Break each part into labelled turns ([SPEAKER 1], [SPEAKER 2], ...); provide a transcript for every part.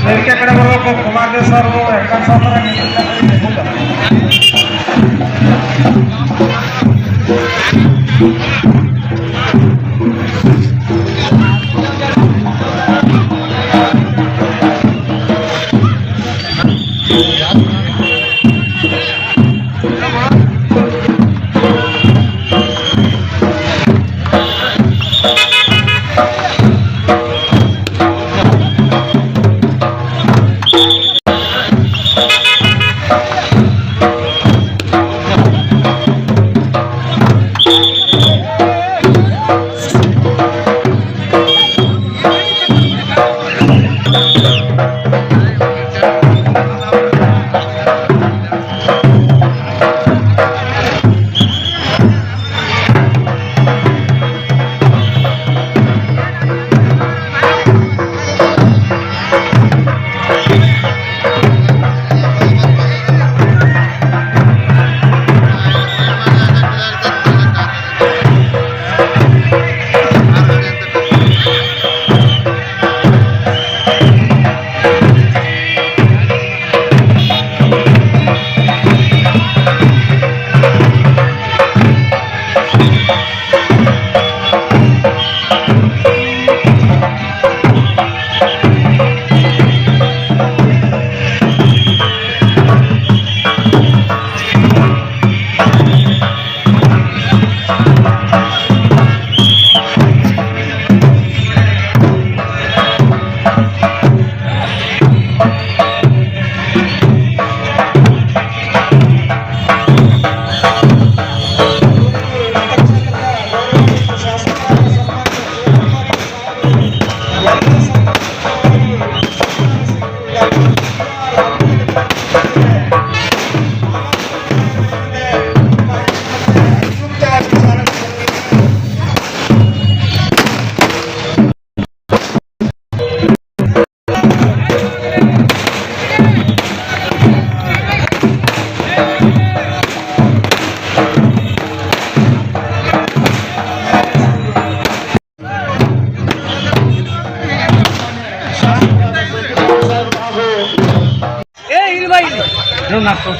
[SPEAKER 1] ವೇದಿಕೆಕಡೆ ಬರಬೇಕು ಕುಮಾರದೇವ್ ಸರ್ ಹೆಂಕನ್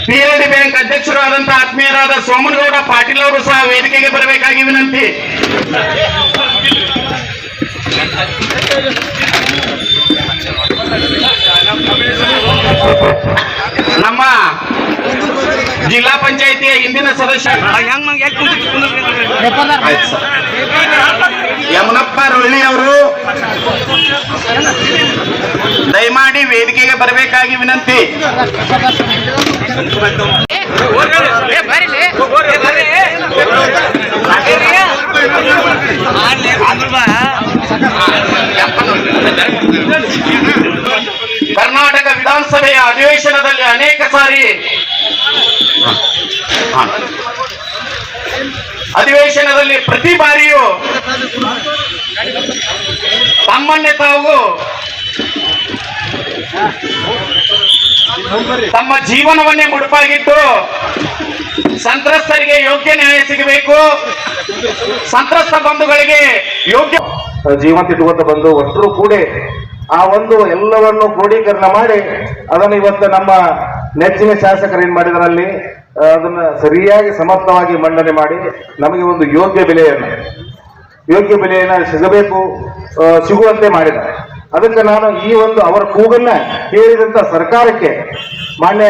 [SPEAKER 2] PLD bank ಅಧ್ಯಕ್ಷರಾದಂತಹ ಆತ್ಮೀಯರಾದ ಸೋಮನಗೌಡ ಪಾಟೀಲ್ ಅವರು ಸಹ ವೇದಿಕೆಗೆ ಬರಬೇಕಾಗಿ ವಿನಂತಿ. ನಮ್ಮ ಜಿಲ್ಲಾ ಪಂಚಾಯಿತಿಯ ಹಿಂದಿನ ಸದಸ್ಯ ಯಮನಪ್ಪ ರೊಳ್ಳಿ ಅವರು ದಯಮಾಡಿ ವೇದಿಕೆಗೆ ಬರಬೇಕಾಗಿ ವಿನಂತಿ. ಕರ್ನಾಟಕ ವಿಧಾನಸಭೆಯ ಅಧಿವೇಶನದಲ್ಲಿ ಅನೇಕ ಸಾರಿ ಅಧಿವೇಶನದಲ್ಲಿ ಪ್ರತಿ ಬಾರಿಯೂ ತಮ್ಮನ್ನೇ ತಾವು ತಮ್ಮ ಜೀವನವನ್ನೇ ಮುಡುಪಾಗಿಟ್ಟು ಸಂತ್ರಸ್ತರಿಗೆ ಯೋಗ್ಯ ನ್ಯಾಯ ಸಿಗಬೇಕು, ಸಂತ್ರಸ್ತ ಬಂಧುಗಳಿಗೆ ಯೋಗ್ಯ
[SPEAKER 3] ಜೀವಂತ ಇಟ್ಕೊತ ಬಂದು ಒಟ್ಟರು ಕೂಡಿ ಆ ಒಂದು ಎಲ್ಲವನ್ನು ಕ್ರೋಢೀಕರಣ ಮಾಡಿ ಅದನ್ನು ಇವತ್ತು ನಮ್ಮ ನೆಚ್ಚಿನ ಶಾಸಕರು ಏನ್ ಮಾಡಿದ್ರಲ್ಲಿ ಅದನ್ನ ಸರಿಯಾಗಿ ಸಮರ್ಥವಾಗಿ ಮಂಡನೆ ಮಾಡಿ ನಮಗೆ ಒಂದು ಯೋಗ್ಯ ಬೆಲೆಯನ್ನ ಸಿಗಬೇಕು, ಸಿಗುವಂತೆ ಮಾಡಿದ್ದಾರೆ. ಅದಕ್ಕೆ ನಾನು ಈ ಒಂದು ಅವರ ಕೂಗನ್ನ ಕೇಳಿದಂತ ಸರ್ಕಾರಕ್ಕೆ ಮಾನ್ಯ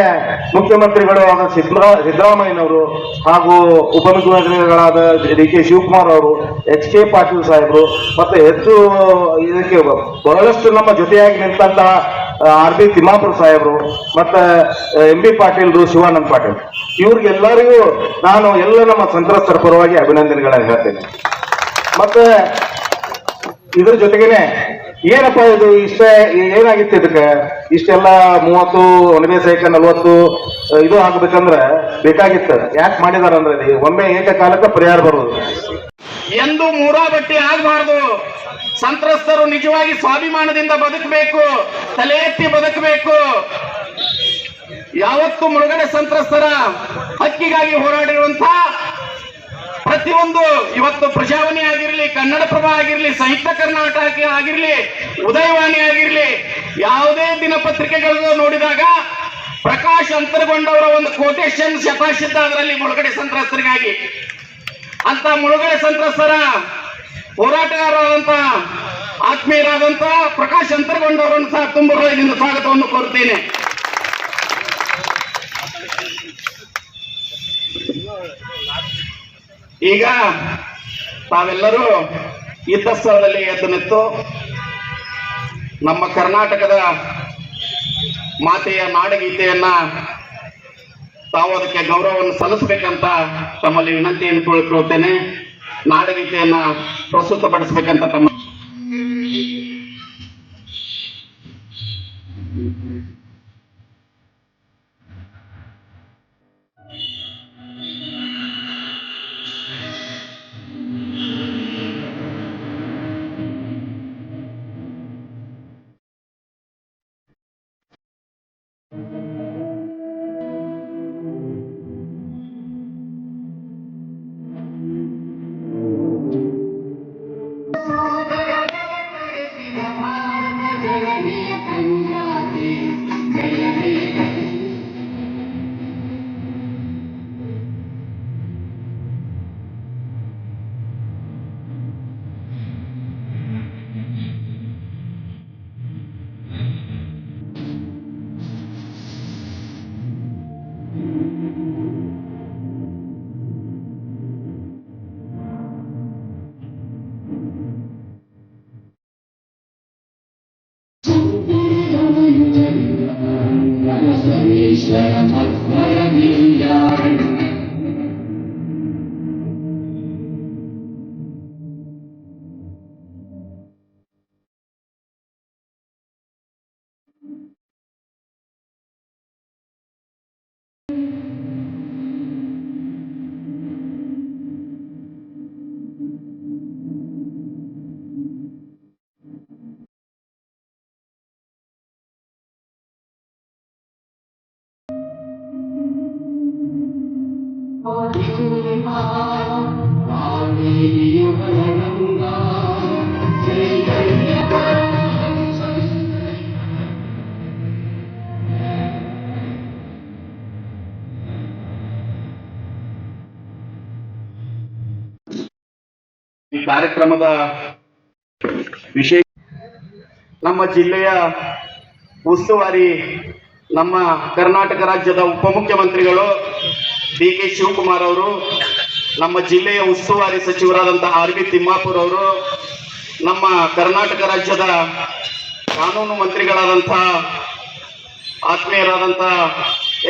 [SPEAKER 3] ಮುಖ್ಯಮಂತ್ರಿಗಳು ಆದ ಸಿದ್ದರಾಮಯ್ಯನವರು ಹಾಗೂ ಉಪಮುಖ್ಯಮಂತ್ರಿಗಳಾದ DK ಶಿವಕುಮಾರ್ ಅವರು, HK ಪಾಟೀಲ್ ಸಾಹೇಬರು, ಮತ್ತೆ ಹೆಚ್ಚು ಇದಕ್ಕೆ ಬಹಳಷ್ಟು ನಮ್ಮ ಜೊತೆಯಾಗಿ ನಿಂತಹ RB ತಿಮ್ಮಾಪುರ ಸಾಹೇಬರು, ಮತ್ತೆ MB ಪಾಟೀಲ್ರು, ಶಿವಾನಂದ್ ಪಾಟೀಲ್, ಇವ್ರಿಗೆಲ್ಲರಿಗೂ ನಾನು ಎಲ್ಲ ನಮ್ಮ ಸಂತ್ರಸ್ತರ ಪರವಾಗಿ ಅಭಿನಂದನೆಗಳನ್ನ ಹೇಳ್ತೇನೆ. ಮತ್ತೆ ಇದ್ರ ಜೊತೆಗೇನೆ ಏನಪ್ಪಾ ಇದು ಏನಾಗಿತ್ತು ಇದಕ್ಕೆ ಇಷ್ಟೆಲ್ಲ 30 ಒಣಬೆ ಸೈಕ 40 ಇದು ಆಗ್ಬೇಕಂದ್ರೆ ಬೇಕಾಗಿತ್ತು. ಯಾಕೆ ಮಾಡಿದಾರ ಅಂದ್ರೆ ಒಮ್ಮೆ ಏಕಕಾಲಕ್ಕೆ ಪರಿಹಾರ ಬರುವುದು
[SPEAKER 2] ಎಂದು ಮೂರಾಬಟ್ಟಿ ಆಗಬಾರದು. ಸಂತ್ರಸ್ತರು ನಿಜವಾಗಿ ಸ್ವಾಭಿಮಾನದಿಂದ ಬದುಕಬೇಕು, ತಲೆ ಎತ್ತಿ ಬದುಕಬೇಕು. ಯಾವತ್ತು ಮುಳುಗಡೆ ಸಂತ್ರಸ್ತರ ಹಕ್ಕಿಗಾಗಿ ಹೋರಾಡಿರುವಂತಹ ಪ್ರತಿಯೊಂದು ಇವತ್ತು ಪ್ರಜಾವಾಣಿ ಆಗಿರಲಿ, ಕನ್ನಡಪ್ರಭ ಆಗಿರಲಿ, ಸಾಹಿತ್ಯ ಕರ್ನಾಟಕ ಆಗಿರಲಿ, ಉದಯವಾಣಿ ಆಗಿರಲಿ, ಯಾವುದೇ ದಿನಪತ್ರಿಕೆಗಳು ನೋಡಿದಾಗ ಪ್ರಕಾಶ್ ಅಂತರಗೊಂಡವರ ಒಂದು ಕೋಟೇಶನ್ ಶತಾಶಿದ್ದ ಅದರಲ್ಲಿ ಮುಳುಗಡೆ ಸಂತ್ರಸ್ತರಿಗಾಗಿ. ಅಂತ ಮುಳುಗಡೆ ಸಂತ್ರಸ್ತರ ಹೋರಾಟಗಾರರಾದಂತ ಆತ್ಮೀಯರಾದಂತ ಪ್ರಕಾಶ್ ಅಂತರಗೊಂಡವರನ್ನು ಸಹ ತುಂಬ ಹೃದಯದಿಂದ ಸ್ವಾಗತವನ್ನು ಕೋರುತ್ತೇನೆ. ಈಗ ತಾವೆಲ್ಲರೂ ಇದ್ದ ಸ್ಥಳದಲ್ಲಿ ಎದ್ದು ನಿಂತು ನಮ್ಮ ಕರ್ನಾಟಕದ ಮಾತೆಯ ನಾಡಗೀತೆಯನ್ನ ತಾವು ಅದಕ್ಕೆ ಗೌರವವನ್ನು ಸಲ್ಲಿಸಬೇಕಂತ ತಮ್ಮಲ್ಲಿ ವಿನಂತಿಯನ್ನು ಕೇಳಿಕೊಳ್ಳುತ್ತೇನೆ. ನಾಡಗೀತೆಯನ್ನ ಪ್ರಸ್ತುತಪಡಿಸಬೇಕಂತ ತಮ್ಮ ಈ ಕಾರ್ಯಕ್ರಮದ ವಿಷಯ ನಮ್ಮ ಜಿಲ್ಲೆಯ ಉಸ್ತುವಾರಿ ನಮ್ಮ ಕರ್ನಾಟಕ ರಾಜ್ಯದ ಉಪಮುಖ್ಯಮಂತ್ರಿಗಳು DK ಶಿವಕುಮಾರ್ ಅವರು, ನಮ್ಮ ಜಿಲ್ಲೆಯ ಉಸ್ತುವಾರಿ ಸಚಿವರಾದಂತಹ RB ತಿಮ್ಮಾಪುರ್ ಅವರು, ನಮ್ಮ ಕರ್ನಾಟಕ ರಾಜ್ಯದ ಕಾನೂನು ಮಂತ್ರಿಗಳಾದಂತಹ ಆತ್ಮೀಯರಾದಂತಹ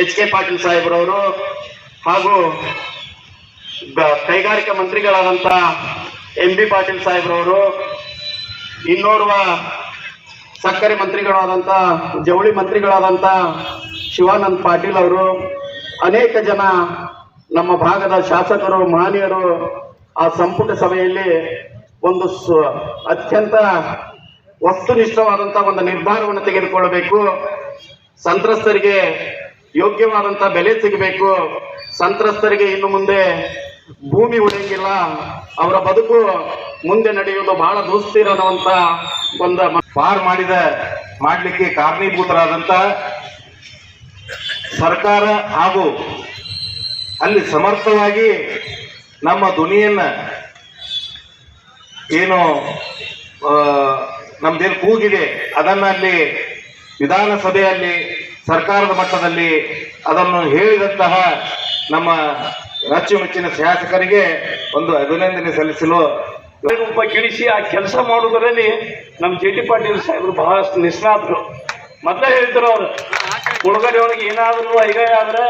[SPEAKER 2] HK ಪಾಟೀಲ್ ಸಾಹೇಬ್ರವರು ಹಾಗೂ ಕೈಗಾರಿಕಾ ಮಂತ್ರಿಗಳಾದಂತಹ MB ಪಾಟೀಲ್ ಸಾಹೇಬ್ರವರು, ಇನ್ನೋರ್ವ ಸಕ್ಕರೆ ಮಂತ್ರಿಗಳಾದಂಥ ಜವಳಿ ಮಂತ್ರಿಗಳಾದಂಥ ಶಿವಾನಂದ್ ಪಾಟೀಲ್ ಅವರು, ಅನೇಕ ಜನ ನಮ್ಮ ಭಾಗದ ಶಾಸಕರು, ಮಹನೀಯರು ಆ ಸಂಪುಟ ಸಭೆಯಲ್ಲಿ ಒಂದು ಅತ್ಯಂತ ವಸ್ತುನಿಷ್ಠವಾದಂಥ ಒಂದು ನಿರ್ಧಾರವನ್ನು ತೆಗೆದುಕೊಳ್ಳಬೇಕು. ಸಂತ್ರಸ್ತರಿಗೆ ಯೋಗ್ಯವಾದಂಥ ಬೆಲೆ ಸಿಗಬೇಕು. ಸಂತ್ರಸ್ತರಿಗೆ ಇನ್ನು ಮುಂದೆ ಭೂಮಿ ಉಳಿಯಂಗಿಲ್ಲ, ಅವರ ಬದುಕು ಮುಂದೆ ನಡೆಯುವುದು ಬಹಳ ದುಸ್ಥಿರ ಅನ್ನುವಂತ ಒಂದು
[SPEAKER 3] ಪಾರ್ ಮಾಡಲಿಕ್ಕೆ ಕಾರಣೀಭೂತರಾದಂತ ಸರ್ಕಾರ ಹಾಗೂ ಅಲ್ಲಿ ಸಮರ್ಥವಾಗಿ ನಮ್ಮ ಧ್ವನಿಯನ್ನ ಏನು ನಮ್ದೇನು ಕೂಗಿದೆ ಅದನ್ನ ಅಲ್ಲಿ ವಿಧಾನಸಭೆಯಲ್ಲಿ ಸರ್ಕಾರದ ಮಟ್ಟದಲ್ಲಿ ಅದನ್ನು ಹೇಳಿದಂತಹ ನಮ್ಮ ಅಚ್ಚುಮೆಚ್ಚಿನ ಶಾಸಕರಿಗೆ ಒಂದು ಅಭಿನಂದನೆ ಸಲ್ಲಿಸಲು
[SPEAKER 4] ರೂಪ ಕಿಳಿಸಿ ಆ ಕೆಲಸ ಮಾಡುವುದರಲ್ಲಿ ನಮ್ಮ ಜೆ ಟಿ ಪಾಟೀಲ್ ಸಾಹೇಬರು ಬಹಳಷ್ಟು ನಿಷ್ಣಾತರು. ಮೊದಲೇ ಹೇಳ್ತಾರೆ ಅವರು, ಮುಳುಗಡೆ ಒಳಗೆ ಏನಾದರೂ ಈಗ ಆದ್ರೆ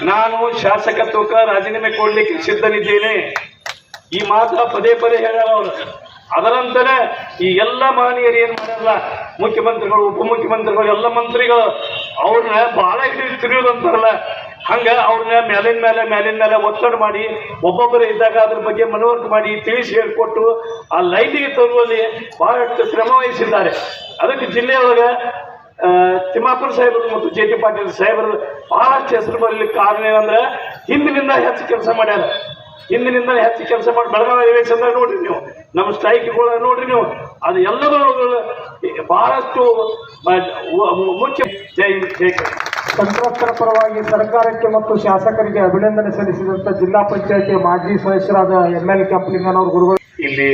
[SPEAKER 4] ನಾನು ಶಾಸಕತ್ವಕ್ಕೆ ರಾಜೀನಾಮೆ ಕೊಡ್ಲಿಕ್ಕೆ ಸಿದ್ಧನಿದ್ದೇನೆ. ಈ ಮಾತ್ರ ಪದೇ ಪದೇ ಹೇಳ್ಯಾರ ಅವರು. ಅದರಂತರ ಈ ಎಲ್ಲ ಮಹನೀಯರು ಏನ್ ಮಾಡಲ್ಲ, ಮುಖ್ಯಮಂತ್ರಿಗಳು, ಉಪಮುಖ್ಯಮಂತ್ರಿಗಳು, ಎಲ್ಲ ಮಂತ್ರಿಗಳು ಅವ್ರನ್ನ ಬಹಳ ತಿರುವುದಂತಾರಲ್ಲ, ಹಂಗ ಅವ್ರನ್ನ ಮೇಲಿನ ಮೇಲೆ ಒತ್ತಡ ಮಾಡಿ ಒಬ್ಬೊಬ್ಬರು ಇದ್ದಾಗ ಅದ್ರ ಬಗ್ಗೆ ಮನವರಿಕೆ ಮಾಡಿ ತಿಳಿಸಿ ಹೇಳ್ಕೊಟ್ಟು ಆ ಲೈನಿಗೆ ತರುವಲ್ಲಿ ಬಹಳಷ್ಟು ಶ್ರಮ ವಹಿಸಿದ್ದಾರೆ. ಅದಕ್ಕೆ ಜಿಲ್ಲೆಯೊಳಗೆ ತಿಮ್ಮಾಪುರ ಸಾಹೇಬರು ಮತ್ತು ಜೆ ಟಿ ಪಾಟೀಲ್ ಸಾಹೇಬರು ಬಹಳಷ್ಟು ಹೆಸರು ಬರಲಿಕ್ಕೆ ಕಾರಣ ಏನಂದ್ರೆ ಹಿಂದಿನಿಂದ ಹೆಚ್ಚು ಕೆಲಸ ಮಾಡ್ಯಾರ. ಹಿಂದಿನಿಂದ ಹೆಚ್ಚು ಕೆಲಸ ಮಾಡಿ ಬೆಳಗಾವಿ ಅಧಿವೇಶನದಾಗ ನೋಡ್ರಿ ನೀವು, ನಮ್ಮ ಸ್ಟ್ರೈಕ್ಗಳ ನೋಡ್ರಿ ನೀವು, ಅದು ಎಲ್ಲದರೊಳಗೆ ಬಹಳಷ್ಟು ಮುಖ್ಯ. ಜೈ ಜೈ
[SPEAKER 1] ಸಂತ್ರಸ್ತರ ಪರವಾಗಿ ಸರ್ಕಾರಕ್ಕೆ ಮತ್ತು ಶಾಸಕರಿಗೆ ಅಭಿನಂದನೆ ಸಲ್ಲಿಸಿದಂತ ಜಿಲ್ಲಾ ಪಂಚಾಯತಿ ಮಾಜಿ ಸದಸ್ಯರಾದ ML ಕೆಂಪಲಿಂಗನವರು ಗುರುಗಳು.
[SPEAKER 4] ಇಲ್ಲಿ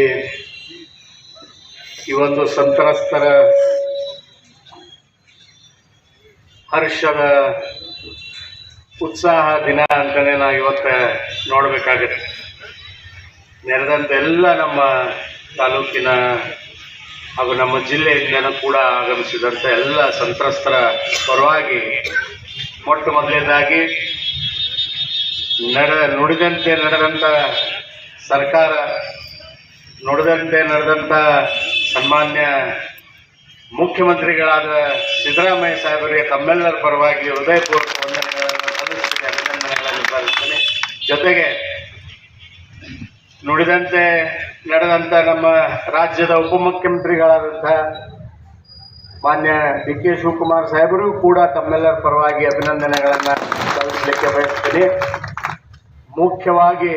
[SPEAKER 4] ಈ ಒಂದು ಸಂತ್ರಸ್ತರ ಹರ್ಷದ ಉತ್ಸಾಹ ದಿನ ಅಂತಲೇ ನಾವು ಇವತ್ತು ನೋಡಬೇಕಾಗುತ್ತೆ. ನೆರೆದಂತ ಎಲ್ಲ ನಮ್ಮ ತಾಲೂಕಿನ ಹಾಗೂ ನಮ್ಮ ಜಿಲ್ಲೆಯಿಂದನೂ ಕೂಡ ಆಗಮಿಸಿದಂಥ ಎಲ್ಲ ಸಂತ್ರಸ್ತರ ಪರವಾಗಿ ಮೊಟ್ಟ ಮೊದಲನೇದಾಗಿ ನುಡಿದಂತೆ ನಡೆದಂಥ ಸರ್ಕಾರ, ನುಡಿದಂತೆ ನಡೆದಂಥ ಸನ್ಮಾನ್ಯ ಮುಖ್ಯಮಂತ್ರಿಗಳಾದ ಸಿದ್ದರಾಮಯ್ಯ ಸಾಹೇಬರಿಗೆ ತಮ್ಮೆಲ್ಲರ ಪರವಾಗಿ ಹೃದಯಪೂರ್ವಕ ವಂದನೆಗಳನ್ನು ಸಲ್ಲಿಸ್ತೀನಿ, ಅಭಿನಂದನೆಗಳನ್ನು ಸಲ್ಲಿಸ್ತೀನಿ. ಜೊತೆಗೆ ನುಡಿದಂತೆ ನಡೆದಂಥ ನಮ್ಮ ರಾಜ್ಯದ ಉಪಮುಖ್ಯಮಂತ್ರಿಗಳಾದಂಥ ಮಾನ್ಯ ಡಿ.ಕೆ. ಶಿವಕುಮಾರ್ ಸಾಹೇಬರು ಕೂಡ ತಮ್ಮೆಲ್ಲರ ಪರವಾಗಿ ಅಭಿನಂದನೆಗಳನ್ನು ಸಲ್ಲಿಸಲಿಕ್ಕೆ ಬಯಸ್ತೀನಿ. ಮುಖ್ಯವಾಗಿ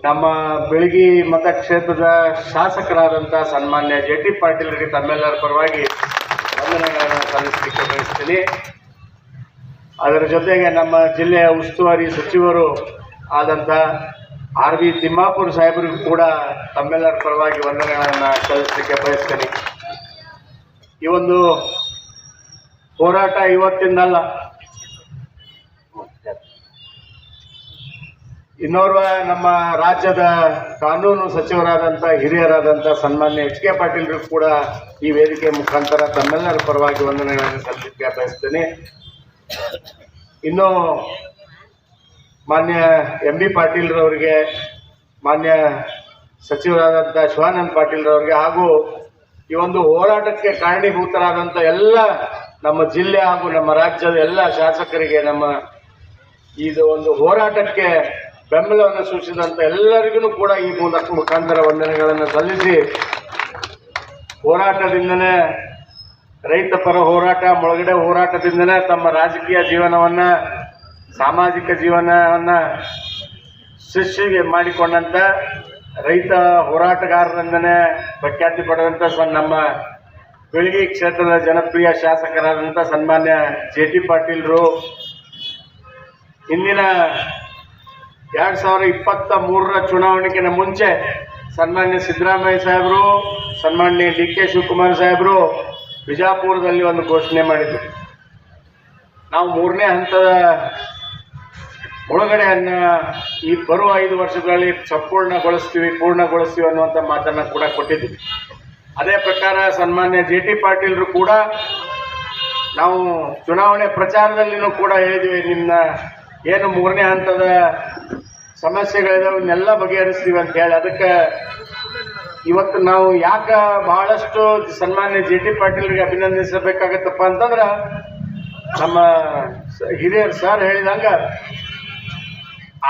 [SPEAKER 4] ನಮ್ಮ ಬೆಳಗಿ ಮತಕ್ಷೇತ್ರದ ಶಾಸಕರಾದಂಥ ಸನ್ಮಾನ್ಯ ಜೆ ಟಿ ಪಾಟೀಲ್ರಿಗೆ ತಮ್ಮೆಲ್ಲರ ಪರವಾಗಿ ವಂದನೆಗಳನ್ನು ಸಲ್ಲಿಸಲಿಕ್ಕೆ ಬಯಸ್ತೀನಿ. ಅದರ ಜೊತೆಗೆ ನಮ್ಮ ಜಿಲ್ಲೆಯ ಉಸ್ತುವಾರಿ ಸಚಿವರು ಆದಂಥ ಆರ್ ವಿ ತಿಮ್ಮಾಪುರ ಸಾಹೇಬರಿಗೂ ಕೂಡ ತಮ್ಮೆಲ್ಲರ ಪರವಾಗಿ ವಂದನೆಗಳನ್ನು ಸಲ್ಲಿಸಲಿಕ್ಕೆ ಬಯಸ್ತೀನಿ. ಈ ಒಂದು ಹೋರಾಟ ಇವತ್ತಿಂದಲ್ಲ, ಇನ್ನೋರ್ವ ನಮ್ಮ ರಾಜ್ಯದ ಕಾನೂನು ಸಚಿವರಾದಂಥ ಹಿರಿಯರಾದಂಥ ಸನ್ಮಾನ್ಯ ಎಚ್ ಕೆ ಪಾಟೀಲ್ರಿಗೂ ಕೂಡ ಈ ವೇದಿಕೆ ಮುಖಾಂತರ ತಮ್ಮೆಲ್ಲರ ಪರವಾಗಿ ವಂದನೆಗಳನ್ನು ಸಲ್ಲಿಸಲಿಕ್ಕೆ ಬಯಸ್ತೀನಿ. ಇನ್ನು ಮಾನ್ಯ ಎಂ ಬಿ ಪಾಟೀಲ್ರವರಿಗೆ, ಮಾನ್ಯ ಸಚಿವರಾದಂಥ ಶಿವಾನಂದ ಪಾಟೀಲ್ರವರಿಗೆ ಹಾಗೂ ಈ ಒಂದು ಹೋರಾಟಕ್ಕೆ ಕಾರಣೀಭೂತರಾದಂಥ ಎಲ್ಲ ನಮ್ಮ ಜಿಲ್ಲೆ ಹಾಗೂ ನಮ್ಮ ರಾಜ್ಯದ ಎಲ್ಲ ಶಾಸಕರಿಗೆ, ನಮ್ಮ ಇದು ಒಂದು ಹೋರಾಟಕ್ಕೆ ಬೆಂಬಲವನ್ನು ಸೂಚಿಸಿದಂಥ ಎಲ್ಲರಿಗೂ ಕೂಡ ಈ ಮುಖಾಂತರ ವಂದನೆಗಳನ್ನು ಸಲ್ಲಿಸಿ, ಹೋರಾಟದಿಂದನೇ ರೈತ ಪರ ಹೋರಾಟ, ಮುಳುಗಡೆ ಹೋರಾಟದಿಂದನೇ ತಮ್ಮ ರಾಜಕೀಯ ಜೀವನವನ್ನು, ಸಾಮಾಜಿಕ ಜೀವನವನ್ನು ಸೃಷ್ಟಿ ಮಾಡಿಕೊಂಡಂಥ ರೈತ ಹೋರಾಟಗಾರರಿಂದನೇ ಪ್ರಖ್ಯಾತಿ ಪಡೆದಂಥ ನಮ್ಮ ಬೆಳಗಿ ಕ್ಷೇತ್ರದ ಜನಪ್ರಿಯ ಶಾಸಕರಾದಂಥ ಸನ್ಮಾನ್ಯ ಜೆ ಟಿ ಪಾಟೀಲ್ರು ಹಿಂದಿನ 2023 ಚುನಾವಣೆಗಿಂತ ಮುಂಚೆ ಸನ್ಮಾನ್ಯ ಸಿದ್ದರಾಮಯ್ಯ ಸಾಹೇಬರು, ಸನ್ಮಾನ್ಯ ಡಿ.ಕೆ. ಶಿವಕುಮಾರ್ ಸಾಹೇಬರು ಬಿಜಾಪುರದಲ್ಲಿ ಒಂದು ಘೋಷಣೆ ಮಾಡಿದ್ರು. ನಾವು 3ನೇ ಹಂತದ ಒಳಗಡೆಯನ್ನು ಈ ಬರುವ 5 ವರ್ಷಗಳಲ್ಲಿ ಪೂರ್ಣಗೊಳಿಸ್ತೀವಿ ಅನ್ನುವಂಥ ಮಾತನ್ನು ಕೂಡ ಕೊಟ್ಟಿದ್ವಿ. ಅದೇ ಪ್ರಕಾರ ಸನ್ಮಾನ್ಯ ಜೆ ಟಿ ಪಾಟೀಲ್ರು ಕೂಡ ನಾವು ಚುನಾವಣೆ ಪ್ರಚಾರದಲ್ಲಿನೂ ಕೂಡ ಹೇಳಿದ್ವಿ, ನಿನ್ನ ಏನು 3ನೇ ಹಂತದ ಸಮಸ್ಯೆಗಳಿದಾವೆ ಇವನ್ನೆಲ್ಲ ಬಗೆಹರಿಸ್ತೀವಿ ಅಂತ ಹೇಳಿ. ಅದಕ್ಕೆ ಇವತ್ತು ನಾವು ಯಾಕೆ ಬಹಳಷ್ಟು ಸನ್ಮಾನ್ಯ ಜೆ ಟಿ ಪಾಟೀಲ್ರಿಗೆ ಅಭಿನಂದಿಸಬೇಕಾಗತ್ತಪ್ಪ ಅಂತಂದ್ರೆ, ನಮ್ಮ ಹಿರಿಯರು ಸರ್ ಹೇಳಿದಂಗೆ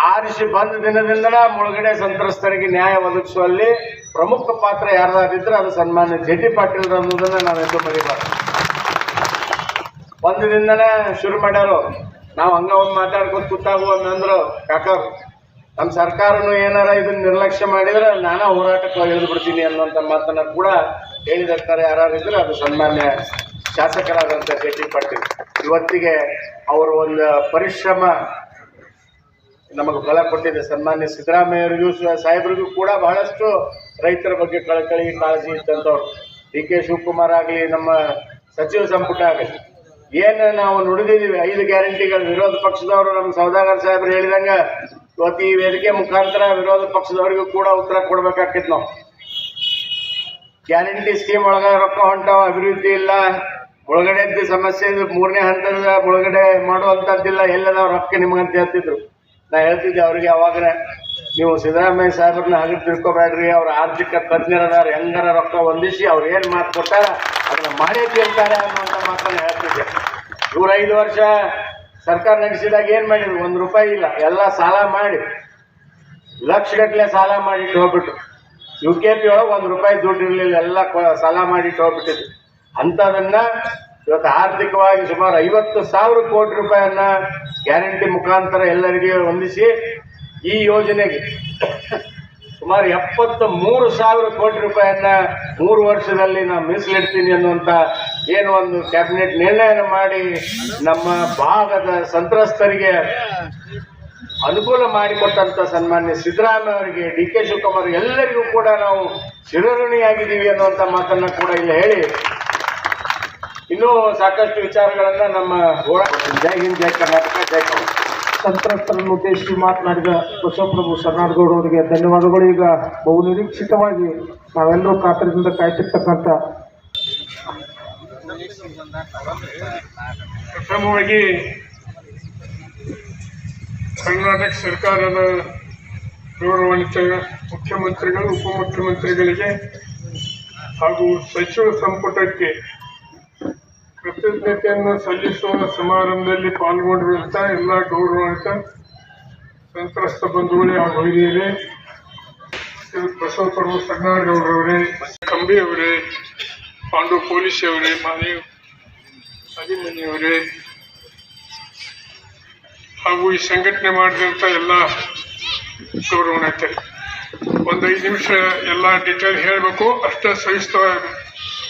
[SPEAKER 4] ಆರಿಸಿ ಬಂದ ದಿನದಿಂದ ಮುಳುಗಡೆ ಸಂತ್ರಸ್ತರಿಗೆ ನ್ಯಾಯ ಒದಗಿಸುವಲ್ಲಿ ಪ್ರಮುಖ ಪಾತ್ರ ಯಾರ್ದಾದಿದ್ರೆ ಅದು ಸನ್ಮಾನ್ಯ ಜೆ ಟಿ ಪಾಟೀಲ್ ಅನ್ನೋದನ್ನ ನಾವೆಂದು ಮರಿಬಾರ್ದು. ಒಂದು ದಿನದಲ್ಲೇ ಶುರು ಮಾಡ್ಯಾರು. ನಾವು ಹಂಗ ಒಂದು ಮಾತಾಡ್ಕೊಂಡು ಕೂತಾಗುವ ಅಂದ್ರು ಕಾಕ
[SPEAKER 3] ನಮ್ಮ ಸರ್ಕಾರನು ಏನಾರ ಇದನ್ನ ನಿರ್ಲಕ್ಷ್ಯ ಮಾಡಿದ್ರೆ ನಾನಾ ಹೋರಾಟಕ್ಕೆ ಇಳಿದು ಬಿಡ್ತೀನಿ ಅನ್ನುವಂಥ ಮಾತನ್ನ ಕೂಡ ಹೇಳಿದಿರ್ತಾರೆ. ಯಾರಿದ್ರೆ ಅದು ಸನ್ಮಾನ್ಯ ಶಾಸಕರಾದಂಥ ಕೆ.ಟಿ. ಪಾಟೀಲ್. ಇವತ್ತಿಗೆ ಅವರು ಒಂದು ಪರಿಶ್ರಮ ನಮಗೆ ಫಲ ಕೊಟ್ಟಿದೆ. ಸನ್ಮಾನ್ಯ ಸಿದ್ದರಾಮಯ್ಯವರಿಗೂ ಸಾಹೇಬರಿಗೂ ಕೂಡ ಬಹಳಷ್ಟು ರೈತರ ಬಗ್ಗೆ ಕಳಕಳಿ ಕಾಳಜಿ ಇದ್ದಂಥವ್ರು. ಡಿ.ಕೆ. ಶಿವಕುಮಾರ್ ಆಗಲಿ, ನಮ್ಮ ಸಚಿವ ಸಂಪುಟ ಆಗಲಿ, ಏನು ನಾವು ನುಡಿದಿದ್ದೀವಿ 5 ಗ್ಯಾರಂಟಿಗಳು, ವಿರೋಧ ಪಕ್ಷದವರು ನಮ್ಮ ಸೌದಾಗರ್ ಸಾಹೇಬರು ಹೇಳಿದಂಗೆ ಇವತ್ತು ಈ ವೇದಿಕೆ ಮುಖಾಂತರ ವಿರೋಧ ಪಕ್ಷದವರಿಗೂ ಕೂಡ ಉತ್ತರ ಕೊಡ್ಬೇಕಾಗ್ತಿತ್ತು. ನಾವು ಗ್ಯಾರಂಟಿ ಸ್ಕೀಮ್ ಒಳಗೆ ರೊಕ್ಕ ಹೊಂಟಾವ, ಅಭಿವೃದ್ಧಿ ಇಲ್ಲ, ಒಳಗಡೆದ್ದು ಸಮಸ್ಯೆ, 3ನೇ ಹಂತದ ಒಳಗಡೆ ಮಾಡುವಂಥದ್ದಿಲ್ಲ, ಎಲ್ಲದ ರೊಕ್ಕ ನಿಮಗಂತ ಹೇಳ್ತಿದ್ರು. ನಾ ಹೇಳ್ತಿದ್ದೆ ಅವ್ರಿಗೆ ಅವಾಗನೇ, ನೀವು ಸಿದ್ದರಾಮಯ್ಯ ಸಾಹೇಬ್ರನ್ನ ಹಾಗೆ ತಿಳ್ಕೊಬೇಡ್ರಿ, ಅವ್ರ ಆರ್ಥಿಕ ತಜ್ಞರದಾರ, ಹೆಂಗಾರ ರೊಕ್ಕ ಹೊಂದಿಸಿ ಅವ್ರು ಏನು ಮಾತು ಕೊಟ್ಟಾರ ಅದನ್ನ ಮಾಡೇ ಕೇಳ್ತಾರೆ ಅನ್ನುವಂಥ ಮಾತನ್ನು ಹೇಳ್ತಿದ್ದೆ. ಇವ್ರು 5 ವರ್ಷ ಸರ್ಕಾರ ನಡೆಸಿದಾಗ ಏನು ಮಾಡಿದ್ರು? 1 ರೂಪಾಯಿ ಇಲ್ಲ, ಎಲ್ಲ ಸಾಲ ಮಾಡಿ ಲಕ್ಷಗಟ್ಟಲೆ ಸಾಲ ಮಾಡಿಟ್ಟು ಹೋಗ್ಬಿಟ್ರು. UKP ಒಳಗೆ 1 ರೂಪಾಯಿ ದುಡ್ಡು ಇರಲಿಲ್ಲ, ಎಲ್ಲ ಸಾಲ ಮಾಡಿಟ್ಟು ಹೋಗ್ಬಿಟ್ಟಿದ್ರು. ಅಂಥದನ್ನ ಇವತ್ತು ಆರ್ಥಿಕವಾಗಿ ಸುಮಾರು 50,000 ಕೋಟಿ ರೂಪಾಯಿಯನ್ನ ಗ್ಯಾರಂಟಿ ಮುಖಾಂತರ ಎಲ್ಲರಿಗೆ ಹೊಂದಿಸಿ ಈ ಯೋಜನೆಗೆ ಸುಮಾರು 73,000 ಕೋಟಿ ರೂಪಾಯಿಯನ್ನ 3 ವರ್ಷದಲ್ಲಿ ನಾನು ಮೀಸಲಿಡ್ತೀನಿ ಅನ್ನುವಂಥ ಏನು ಒಂದು ಕ್ಯಾಬಿನೆಟ್ ನಿರ್ಣಯ ಮಾಡಿ ನಮ್ಮ ಭಾಗದ ಸಂತ್ರಸ್ತರಿಗೆ ಅನುಕೂಲ ಮಾಡಿಕೊಟ್ಟಂತ ಸನ್ಮಾನ್ಯ ಸಿದ್ದರಾಮಯ್ಯ ಅವರಿಗೆ, ಡಿ.ಕೆ. ಶಿವಕುಮಾರ್ ಎಲ್ಲರಿಗೂ ಕೂಡ ನಾವು ಚಿರಋಣಿಯಾಗಿದ್ದೀವಿ ಅನ್ನುವಂಥ ಮಾತನ್ನ ಕೂಡ ಇಲ್ಲಿ ಹೇಳಿ, ಇನ್ನೂ ಸಾಕಷ್ಟು ವಿಚಾರಗಳನ್ನ ನಮ್ಮ ಜೈ ಹಿಂದ್, ಜೈ ಕರ್ನಾಟಕ, ಜೈ ಕಾಂಗ್ರೆಸ್.
[SPEAKER 1] ಸಂತ್ರಸ್ತರನ್ನು ಉದ್ದೇಶಿಸಿ ಮಾತನಾಡಿದ ಬಸವಪ್ರಭು ಶರಣಾರ್ಗೌಡ ಅವರಿಗೆ ಧನ್ಯವಾದಗಳು. ಈಗ ಬಹು ನಿರೀಕ್ಷಿತವಾಗಿ ನಾವೆಲ್ಲರೂ ಕಾತರದಿಂದ ಕಾಯ್ತಿರ್ತಕ್ಕಂಥ
[SPEAKER 5] ಪ್ರಥಮವಾಗಿ ಕರ್ನಾಟಕ ಸರ್ಕಾರದ ಗೌರವಾನ್ವಿತ ಮುಖ್ಯಮಂತ್ರಿಗಳು, ಉಪಮುಖ್ಯಮಂತ್ರಿಗಳಿಗೆ ಹಾಗೂ ಸಚಿವ ಸಂಪುಟಕ್ಕೆ ಕೃತಜ್ಞತೆಯನ್ನು ಸಲ್ಲಿಸುವ ಸಮಾರಂಭದಲ್ಲಿ ಪಾಲ್ಗೊಂಡಿರುವಂಥ ಎಲ್ಲ ಗೌರವಾನ್ವಿತ ಸಂತ್ರಸ್ತ ಬಂಧುಗಳೇ ಹಾಗೂ ಹಿರಿಯರೇ, ಬಸವಪ್ರಭು ಶರಣಾರ್ಗೌಡರವರೇ, ಕಂಬಿ ಅವರೇ, ಪಾಂಡು ಪೊಲೀಸ್ ಅವರೇ, ಮಾದೇವ್ ಅಭಿಮನ್ಯವರೇ ಹಾಗೂ ಈ ಸಂಘಟನೆ ಮಾಡಿದಂಥ ಎಲ್ಲ ಗೌರವಾನ್ವಿತರೆ, ಒಂದು 5 ನಿಮಿಷ ಎಲ್ಲ ಡೀಟೇಲ್ ಹೇಳಬೇಕು, ಅಷ್ಟೇ ಸವಿಸ್ತವಾಗಿ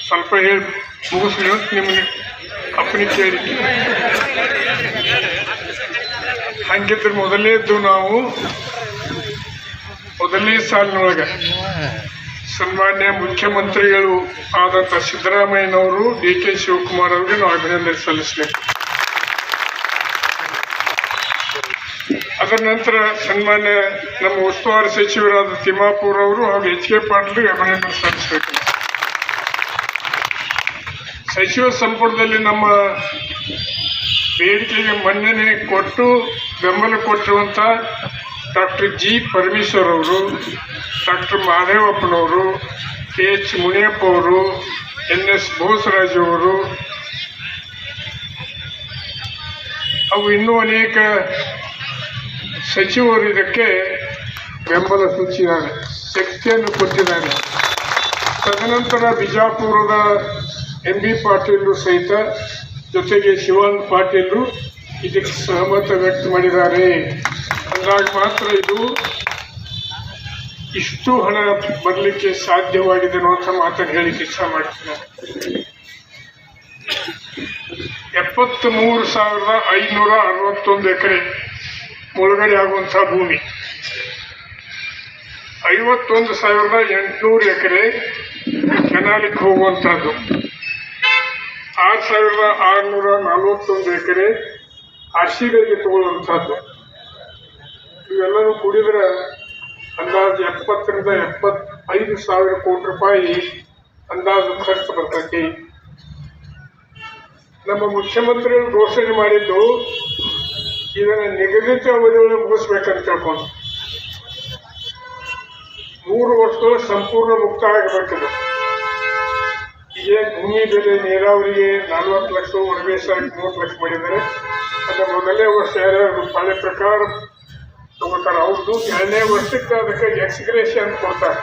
[SPEAKER 5] ಸ್ವಲ್ಪ ಹೇಳಿ ಮುಗಿಸ್ಲಿ ಅಂತ ನಿಮಗೆ ಅಪ್ಪನಿ ಕೇಳಿ. ಹಂಗಿದ್ರೆ ಮೊದಲನೇ ಸಾಲಿನೊಳಗೆ ಸನ್ಮಾನ್ಯ ಮುಖ್ಯಮಂತ್ರಿಗಳು ಆದಂಥ ಸಿದ್ದರಾಮಯ್ಯನವರು, ಡಿ.ಕೆ. ಶಿವಕುಮಾರ್ ಅವರಿಗೆ ನಾವು ಅಭಿನಂದನೆ ಸಲ್ಲಿಸಬೇಕು. ಅದರ ನಂತರ ಸನ್ಮಾನ್ಯ ನಮ್ಮ ಉಸ್ತುವಾರಿ ಸಚಿವರಾದ ತಿಮ್ಮಾಪುರ್ ಅವರು ಹಾಗೂ H.K. ಪಾಟೀಲ್ಗೆ ಅಭಿನಂದನೆ ಸಲ್ಲಿಸಬೇಕು. ಸಚಿವ ಸಂಪುಟದಲ್ಲಿ ನಮ್ಮ ಬೇಡಿಕೆಗೆ ಮನ್ನಣೆ ಕೊಟ್ಟು ಬೆಂಬಲ ಕೊಟ್ಟಿರುವಂಥ ಡಾಕ್ಟರ್ G. ಪರಮೇಶ್ವರ್ ಅವರು, ಡಾಕ್ಟರ್ ಮಾದೇವಪ್ಪನವರು, H. ಮುನಿಯಪ್ಪ ಅವರು, N.S. ಬೋಸರಾಜು ಅವರು ಹಾಗೂ ಇನ್ನೂ ಅನೇಕ ಸಚಿವರು ಇದಕ್ಕೆ ಬೆಂಬಲ ಸೂಚಿಸಿದ್ದಾರೆ, ಶಕ್ತಿಯನ್ನು ಕೊಟ್ಟಿದ್ದಾರೆ. ತದನಂತರ ಬಿಜಾಪುರದ M.B. ಪಾಟೀಲ್ ಸಹಿತ ಜೊತೆಗೆ ಶಿವಾನಂದ ಪಾಟೀಲ್ ಇದಕ್ಕೆ ಸಹಮತ ವ್ಯಕ್ತ ಮಾಡಿದ್ದಾರೆ. ಅಂದಾಗ ಮಾತ್ರ ಇದು ಇಷ್ಟು ಹಣ ಬರಲಿಕ್ಕೆ ಸಾಧ್ಯವಾಗಿದೆ ಅನ್ನುವಂಥ ಮಾತನ್ನು ಹೇಳಿಕ್ಕೆ ಇಚ್ಛೆ ಮಾಡ್ತಿದ್ದಾರೆ. 73,561 ಎಕರೆ ಮುಳುಗಡೆ ಆಗುವಂಥ ಭೂಮಿ, 51,800 ಎಕರೆ ಕೆನಾಲಿಗೆ ಹೋಗುವಂಥದ್ದು, 6,641 ಎಕರೆ ಆರ್ಸಿಗಳಿಗೆ ತಗೊಳ್ಳುವಂಥದ್ದು. ಇವೆಲ್ಲರೂ ಕೂಡಿದ್ರೆ ಅಂದಾಜು 70,000 ರಿಂದ 75,000 ಕೋಟಿ ರೂಪಾಯಿ ಅಂದಾಜು ಖರ್ಚು ಬರ್ತೈತಿ. ನಮ್ಮ ಮುಖ್ಯಮಂತ್ರಿಗಳು ಘೋಷಣೆ ಮಾಡಿದ್ದು ಇದನ್ನು ನಿಗದಿತ ಅವಧಿಯಲ್ಲಿ ಮುಗಿಸ್ಬೇಕಂತ ತಿಳ್ಕೊಂಡು 3 ವರ್ಷದೊಳಗೆ ಸಂಪೂರ್ಣ ಮುಕ್ತಾಯ ಆಗಬೇಕಿದೆ. ಈಗ ಭೂಮಿ ಬೆಲೆ ನೀರಾವರಿಗೆ 40 ಲಕ್ಷ, ಒಣಬೇಸಾಯಕ್ಕೆ 30 ಲಕ್ಷ ಮಾಡಿದ್ದಾರೆ. ಅದರ ಮೊದಲನೇ ವರ್ಷ ಯಾರ್ಯಾರು ಪಾಳೆ ಪ್ರಕಾರ ತಗೋತಾರೆ ಅವ್ರದ್ದು, 2ನೇ ವರ್ಷಕ್ಕೆ ಅದಕ್ಕೆ ಎಕ್ಸ್ಗ್ರೇಷನ್ ಅಂತ ಕೊಡ್ತಾರೆ.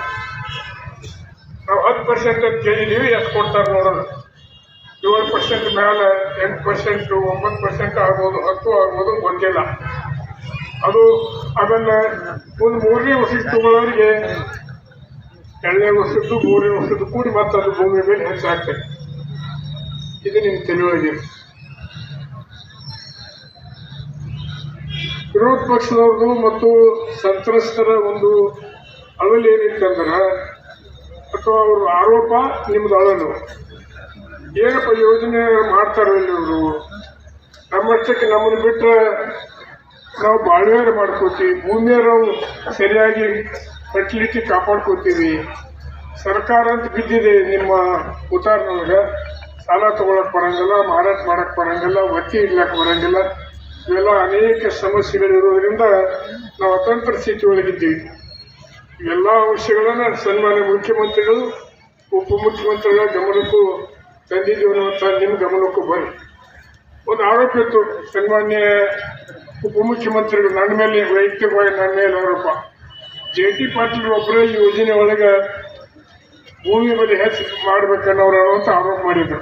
[SPEAKER 5] ನಾವು 10% ಅಂತ ಕೇಳಿದ್ದೀವಿ, ಎಷ್ಟು ಕೊಡ್ತಾರೆ ನೋಡೋಣ. 7% ಮೇಲೆ 8%, 9% ಆಗ್ಬೋದು, 10 ಆಗ್ಬೋದು, ಗೊತ್ತಿಲ್ಲ. ಅದು ಅದನ್ನ ಒಂದು 3ನೇ ವರ್ಷಕ್ಕೆ ತಗೊಳ್ಳೋರಿಗೆ 2ನೇ ವರ್ಷದ್ದು 3ನೇ ವರ್ಷದ್ದು ಕೂಡಿ ಮತ್ತೆ ಅದು ಭೂಮಿ ಮೇಲೆ ಹೆಚ್ಚಾಗ್ತದೆ. ಇದು ನಿಮ್ಗೆ ತಿಳಿಯೊಳಗಿದೆ. ವಿರೋಧ ಪಕ್ಷದವ್ರದ್ದು ಮತ್ತು ಸಂತ್ರಸ್ತರ ಒಂದು ಅಳಲು ಏನಿತ್ತಂದ್ರೆ, ಅಥವಾ ಅವ್ರ ಆರೋಪ ನಿಮ್ದು ಅಳಲು ಏನಪ್ಪ ಯೋಜನೆ ಮಾಡ್ತಾರೋ ಇಲ್ಲಿ ಅವರು, ನಮ್ಮಷ್ಟಕ್ಕೆ ನಮ್ಮನ್ನು ಬಿಟ್ಟರೆ ನಾವು ಬಾಳ್ವೆಯಾರ ಮಾಡ್ಕೋತೀವಿ, ಭೂಮಿಯಾರ ಸರಿಯಾಗಿ ಫರ್ಟಿಲಿಟಿ ಕಾಪಾಡ್ಕೋತೀವಿ, ಸರ್ಕಾರ ಅಂತ ಬಿದ್ದಿದೆ ನಿಮ್ಮ ಉತ್ತಾರನೊಳಗೆ, ಸಾಲ ತಗೊಳಕ್ ಬರಂಗಿಲ್ಲ, ಮಾರಾಟ ಮಾಡಕ್ ಬರಂಗಿಲ್ಲ, ಒತ್ತಿ ಇಡ್ಲಕ್ಕೆ ಬರಂಗಿಲ್ಲ, ಇವೆಲ್ಲ ಅನೇಕ ಸಮಸ್ಯೆಗಳಿರೋದ್ರಿಂದ ನಾವು ಅತಂತ್ರ ಸ್ಥಿತಿ ಒಳಗಿದ್ದೀವಿ. ಇವೆಲ್ಲ ಅಂಶಗಳನ್ನು ಸನ್ಮಾನ್ಯ ಮುಖ್ಯಮಂತ್ರಿಗಳು ಉಪಮುಖ್ಯಮಂತ್ರಿಗಳ ಗಮನಕ್ಕೂ ತಂದಿದ್ದೀವಿ ಅನ್ನುವಂಥ ನಿಮ್ಮ ಗಮನಕ್ಕೂ ಬನ್ನಿ. ಒಂದು ಆರೋಪ ಇತ್ತು ಸನ್ಮಾನ್ಯ ಉಪಮುಖ್ಯಮಂತ್ರಿಗಳು ನನ್ನ ಮೇಲೆ, ವೈಯಕ್ತಿಕವಾಗಿ ನನ್ನ ಮೇಲೆ ಆರೋಪ, JT ಪಾಟೀಲ್ ಒಬ್ಬರೇ ಈ ಯೋಜನೆ ಒಳಗೆ ಭೂಮಿ ಬೆಲೆ ಹೆಚ್ಚು ಮಾಡ್ಬೇಕನ್ನೋರು ಅನ್ನುವಂಥ ಆರೋಪ ಮಾಡಿದ್ರು.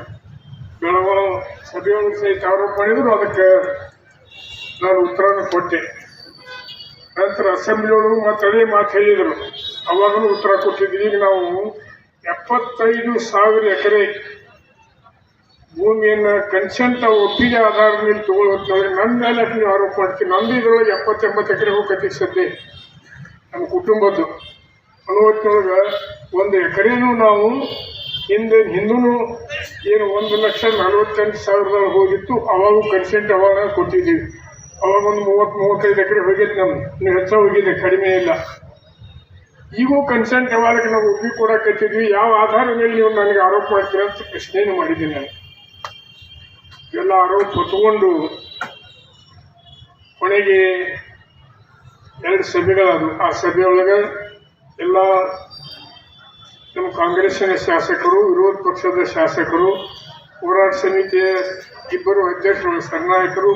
[SPEAKER 5] ಬೆಳಗಾವ ಸಭೆಯೊಳಗೆ ಸಹಿತ ಆರೋಪ ಮಾಡಿದ್ರು. ಅದಕ್ಕೆ ನಾನು ಉತ್ತರನ ಕೊಟ್ಟೆ. ನಂತರ ಅಸೆಂಬ್ಲಿಯೊಳಗೂ ಮತ್ತೆ ಅದೇ ಮಾತು ಹೇಳಿದರು, ಅವಾಗಲೂ ಉತ್ತರ ಕೊಟ್ಟಿದ್ವಿ. ಈಗ ನಾವು 75,000 ಎಕರೆ ಭೂಮಿಯನ್ನು ಕನ್ಸೆಂಟ್ ಒಪ್ಪಿಗೆ ಆಧಾರದ ಮೇಲೆ ತಗೊಳ್ಳೋದ್ರೆ ನನ್ನ ಮೇಲೆ ನೀವು ಆರೋಪ ಮಾಡ್ತೀವಿ. ನಂದು ಇದರೊಳಗೆ 70-80 ಎಕರೆ ಹೋಗತ್ತೆ ಸದ್ಯ ನಮ್ಮ ಕುಟುಂಬದ್ದು. ಅನ್ನುವತ್ತಿನೊಳಗೆ 1 ಎಕರೆನೂ ನಾವು ಹಿಂದೂ ಏನು 1,48,000 ಹೋಗಿತ್ತು. ಅವಾಗೂ ಕನ್ಸೆಂಟ್ ಅವಾಗ ಕೊಟ್ಟಿದ್ದೀವಿ. ಅವಾಗ ಒಂದು 30-35 ಎಕರೆ ಹೋಗಿದ್ದು ನಮ್ದು, ನೀವು ಹೆಚ್ಚು ಹೋಗಿದೆ, ಕಡಿಮೆ ಇಲ್ಲ. ಈಗೂ ಕನ್ಸೆಂಟ್ ಅವಾಗಕ್ಕೆ ನಾವು ಒಪ್ಪಿ ಕೊಡಕತ್ತಿದ್ವಿ. ಯಾವ ಆಧಾರದ ಮೇಲೆ ನೀವು ನನಗೆ ಆರೋಪ ಮಾಡ್ತೀರಾ ಅಂತ ಪ್ರಶ್ನೆಯನ್ನು ಮಾಡಿದ್ದೀನಿ ನಾನು. ಎಲ್ಲ ಆರೋಪ ಹೊತ್ಕೊಂಡು ಕೊನೆಗೆ 2 ಸಭೆಗಳಾದವು. ಆ ಸಭೆಯೊಳಗೆ ಎಲ್ಲ ನಮ್ಮ ಕಾಂಗ್ರೆಸ್ಸಿನ ಶಾಸಕರು, ವಿರೋಧ ಪಕ್ಷದ ಶಾಸಕರು, ಹೋರಾಟ ಸಮಿತಿಯ 2 ಅಧ್ಯಕ್ಷರು, ಸರ್ನಾಯಕರು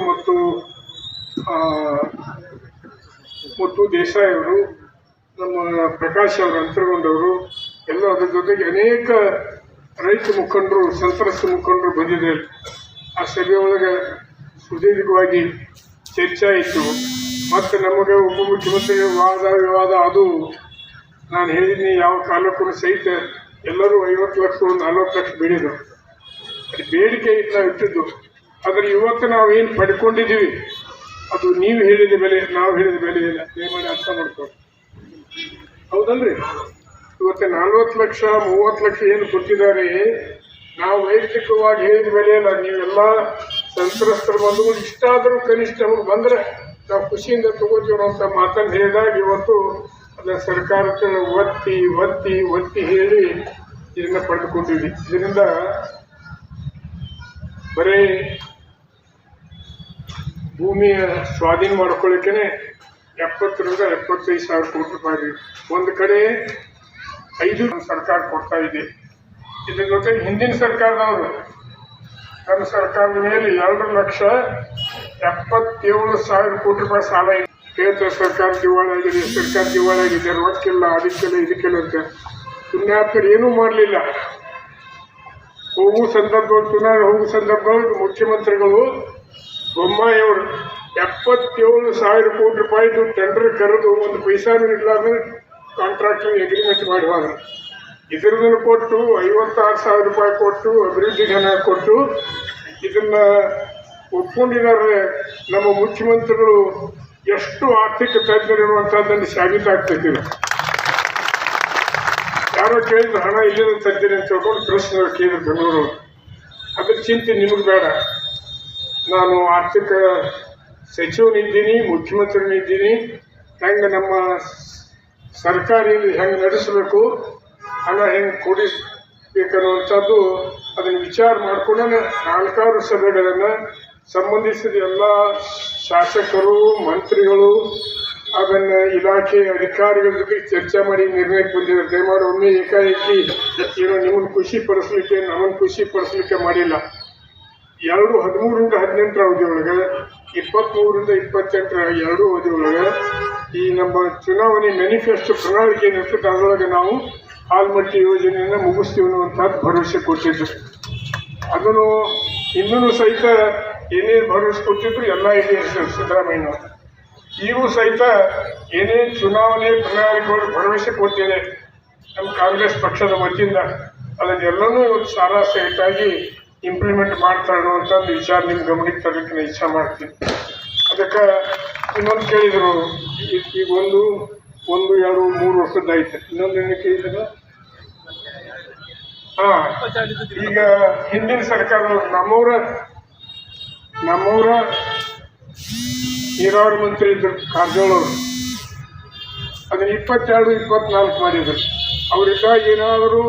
[SPEAKER 5] ಮತ್ತು ದೇಸಾಯಿ ಅವರು, ನಮ್ಮ ಪ್ರಕಾಶ್ ಅವರು, ಅಂತರಗೊಂಡವರು ಎಲ್ಲ, ಅದ್ರ ಜೊತೆಗೆ ಅನೇಕ ರೈತ ಮುಖಂಡರು, ಸಂತ್ರಸ್ತ ಮುಖಂಡರು ಬಂದಿದ್ದಾರೆ. ಆ ಸಭೆಯೊಳಗೆ ಸುದೀರ್ಘವಾಗಿ ಚರ್ಚೆ ಆಯಿತು. ಮತ್ತು ನಮಗೆ ಉಪಮುಖ್ಯಮಂತ್ರಿ ವಾದ ವಿವಾದ ಅದು ನಾನು ಹೇಳಿದ್ದೀನಿ. ಯಾವ ಕಾಲಕ್ಕೂ ಸಹಿತ ಎಲ್ಲರೂ 50 ಲಕ್ಷ 40 ಲಕ್ಷ ಬೇಡಿದರು. ಅದು ಬೇಡಿಕೆ ನಾವು ಇಟ್ಟಿದ್ದು. ಆದರೆ ಇವತ್ತು ನಾವೇನು ಪಡ್ಕೊಂಡಿದ್ದೀವಿ ಅದು ನೀವು ಹೇಳಿದ ಬೆಲೆ, ನಾವು ಹೇಳಿದ ಬೆಲೆ ಇಲ್ಲ. ದಯಮಾಡಿ ಅರ್ಥ ಮಾಡ್ಕೊಂಡು, ಹೌದಲ್ರಿ? ಇವತ್ತು 40 ಲಕ್ಷ 30 ಲಕ್ಷ ಏನು ಕೊಟ್ಟಿದ್ದಾರೆ, ನಾವು ವೈಯಕ್ತಿಕವಾಗಿ ಹೇಳಿದ ಬೆಲೆ ಇಲ್ಲ. ನೀವೆಲ್ಲ ಸಂತ್ರಸ್ತರು ಬಂಧುಗಳು ಇಷ್ಟಾದರೂ ಕನಿಷ್ಠ ಅವ್ರು ಬಂದರೆ ನಾವು ಖುಷಿಯಿಂದ ತಗೋತೀವಿ ಅಂತ ಮಾತನ್ನು ಹೇಳಿದಾಗ ಇವತ್ತು ಅದನ್ನು ಸರ್ಕಾರಕ್ಕೆ ಒತ್ತಿ ಒತ್ತಿ ಒತ್ತಿ ಹೇಳಿ ಇದನ್ನು ಪಡೆದುಕೊಂಡಿದ್ವಿ. ಇದರಿಂದ ಬರೀ ಭೂಮಿಯ ಸ್ವಾಧೀನ ಮಾಡ್ಕೊಳ್ಳಿಕ್ಕೆ 70,000 ರಿಂದ 75,000 ಕೋಟಿ ರೂಪಾಯಿ ಒಂದು ಕಡೆ 5 ಸರ್ಕಾರ ಕೊಡ್ತಾ ಇದೆ. ಇದ್ರ ಜೊತೆ ಹಿಂದಿನ ಸರ್ಕಾರದವರು ನಮ್ಮ ಸರ್ಕಾರದ ಮೇಲೆ 2,77,000 ಕೋಟಿ ರೂಪಾಯಿ ಸಾಲ ಇದೆ. ಕೇಂದ್ರ ಸರ್ಕಾರ ದಿವಾಳಿ ಆಗಿದೆ, ಸರ್ಕಾರ ದಿವಾಳಿ ಆಗಿದೆ, ರೊಕ್ಕಿಲ್ಲ, ಅದಕ್ಕೆಲ್ಲ ಇದಕ್ಕೆಲ್ಲ ಅಂತ ಪುಣ್ಯಾತ್ಮರು ಏನೂ ಮಾಡಲಿಲ್ಲ. ಹೋಗುವ ಸಂದರ್ಭಗಳು, ಚುನಾವಣೆ ಹೋಗುವ ಸಂದರ್ಭಗಳು ಮುಖ್ಯಮಂತ್ರಿಗಳು ಬೊಮ್ಮಾಯಿಯವರು 77,000 ಕೋಟಿ ರೂಪಾಯಿದು ಟೆಂಡರ್ ಕರೆದು ಒಂದು ಪೈಸಾನು ಇರಲಾರ್ದು ಕಾಂಟ್ರಾಕ್ಟ್ ಅಗ್ರಿಮೆಂಟ್ ಮಾಡುವಾಗ ಇದರದನ್ನು ಕೊಟ್ಟು 56,000 ರೂಪಾಯಿ ಕೊಟ್ಟು ಅಭಿವೃದ್ಧಿಗೆ ಹಣ ಕೊಟ್ಟು ಇದನ್ನ ಒಪ್ಕೊಂಡಿದ್ದಾರೆ. ನಮ್ಮ ಮುಖ್ಯಮಂತ್ರಿಗಳು ಎಷ್ಟು ಆರ್ಥಿಕ ತಜ್ಞರಿರುವಂಥದ್ದನ್ನು ಸಾಬೀತಾಗ್ತದೆ. ಯಾರೋ ಕೇಳಿದ್ರು ಹಣ ಇಲ್ಲಿಂದ ತರ್ತೀನಿ ಅಂತ ಹೇಳ್ಕೊಂಡು ಪ್ರಶ್ನೆ ಕೇಳಿದ್ರು ಬೆಂಗಳೂರು. ಅದ್ರ ಚಿಂತೆ ನಿಮಗೆ ಬೇಡ. ನಾನು ಆರ್ಥಿಕ ಸಚಿವನಿದ್ದೀನಿ, ಮುಖ್ಯಮಂತ್ರಿನಿದ್ದೀನಿ. ಹೆಂಗೆ ನಮ್ಮ ಸರ್ಕಾರಿಯಲ್ಲಿ ಹೆಂಗೆ ನಡೆಸಬೇಕು, ಹಣ ಹೆಂಗೆ ಕೊಡಿಸ್ಬೇಕನ್ನುವಂಥದ್ದು ಅದನ್ನು ವಿಚಾರ ಮಾಡಿಕೊಂಡು 4 ಸಭೆಗಳನ್ನು ಸಂಬಂಧಿಸಿದ ಎಲ್ಲ ಶಾಸಕರು, ಮಂತ್ರಿಗಳು, ಅದನ್ನು ಇಲಾಖೆ ಅಧಿಕಾರಿಗಳ ಜೊತೆ ಚರ್ಚೆ ಮಾಡಿ ನಿರ್ಣಯಕ್ಕೆ ಬಂದಿದ್ದಾರೆ. ದಯಮಾಡಿ ಒಮ್ಮೆ ಏಕಾಏಕಿ ಏನೋ ನಿಮ್ಮನ್ನು ಖುಷಿ ಪಡಿಸ್ಲಿಕ್ಕೆ, ನಮ್ಮನ್ನು ಖುಷಿ ಪಡಿಸ್ಲಿಕ್ಕೆ ಮಾಡಿಲ್ಲ. 13 ರಿಂದ 18 ಅವಧಿ ಒಳಗೆ, 23 ರಿಂದ 28 2 ಅವಧಿ ಒಳಗೆ ಈ ನಮ್ಮ ಚುನಾವಣೆ ಮ್ಯಾನಿಫೆಸ್ಟೋ ಪ್ರಣಾಳಿಕೆ ಏನಿರ್ತದೆ ಅದರೊಳಗೆ ನಾವು ಆಲ್ಮಟ್ಟಿ ಯೋಜನೆಯನ್ನು ಮುಗಿಸ್ತೀವಿ ಅನ್ನುವಂಥದ್ದು ಭರವಸೆ ಕೊಟ್ಟಿದ್ರು. ಅದನ್ನು ಇನ್ನೂ ಸಹಿತ ಏನೇನು ಭರವಸೆ ಕೊಟ್ಟಿದ್ರು ಎಲ್ಲ ಇಲ್ಲಿ ಸಿದ್ದರಾಮಯ್ಯನವರು ಈಗೂ ಸಹಿತ ಏನೇ ಚುನಾವಣೆ ಪ್ರಣಾಳಿಕೆಗಳು ಭರವಸೆ ಕೊಟ್ಟಿದೆ ನಮ್ಮ ಕಾಂಗ್ರೆಸ್ ಪಕ್ಷದ ವತಿಯಿಂದ ಅದನ್ನೆಲ್ಲನೂ ಇವತ್ತು ಸಾರಾ ಸಹಿತಾಗಿ ಇಂಪ್ಲಿಮೆಂಟ್ ಮಾಡ್ತಾರೆ ಅನ್ನುವಂಥ ಒಂದು ವಿಚಾರ ನಿಮ್ಮ ಗಮನಕ್ಕೆ ತರಲಿಕ್ಕೆ ನಾನು ಇಚ್ಛೆ ಮಾಡ್ತೀನಿ. ಅದಕ್ಕೆ ಇನ್ನೊಂದು ಕೇಳಿದರು, ಈಗ ಒಂದು 2-3 ವರ್ಷದ್ದಾಯ್ತು. ಇನ್ನೊಂದು ಏನು ಕೇಳಿದ್ರು, ಈಗ ಹಿಂದಿನ ಸರ್ಕಾರದವರು ನಮ್ಮವರ ನೀರಾವರಿ ಮಂತ್ರಿ ಇದ್ರು ಕಾರಜೋಳ ಅವರು, ಅದನ್ನ 22-24 ಮಾಡಿದ್ರು. ಅವರಿದ್ದಾಗ ಏನಾದರೂ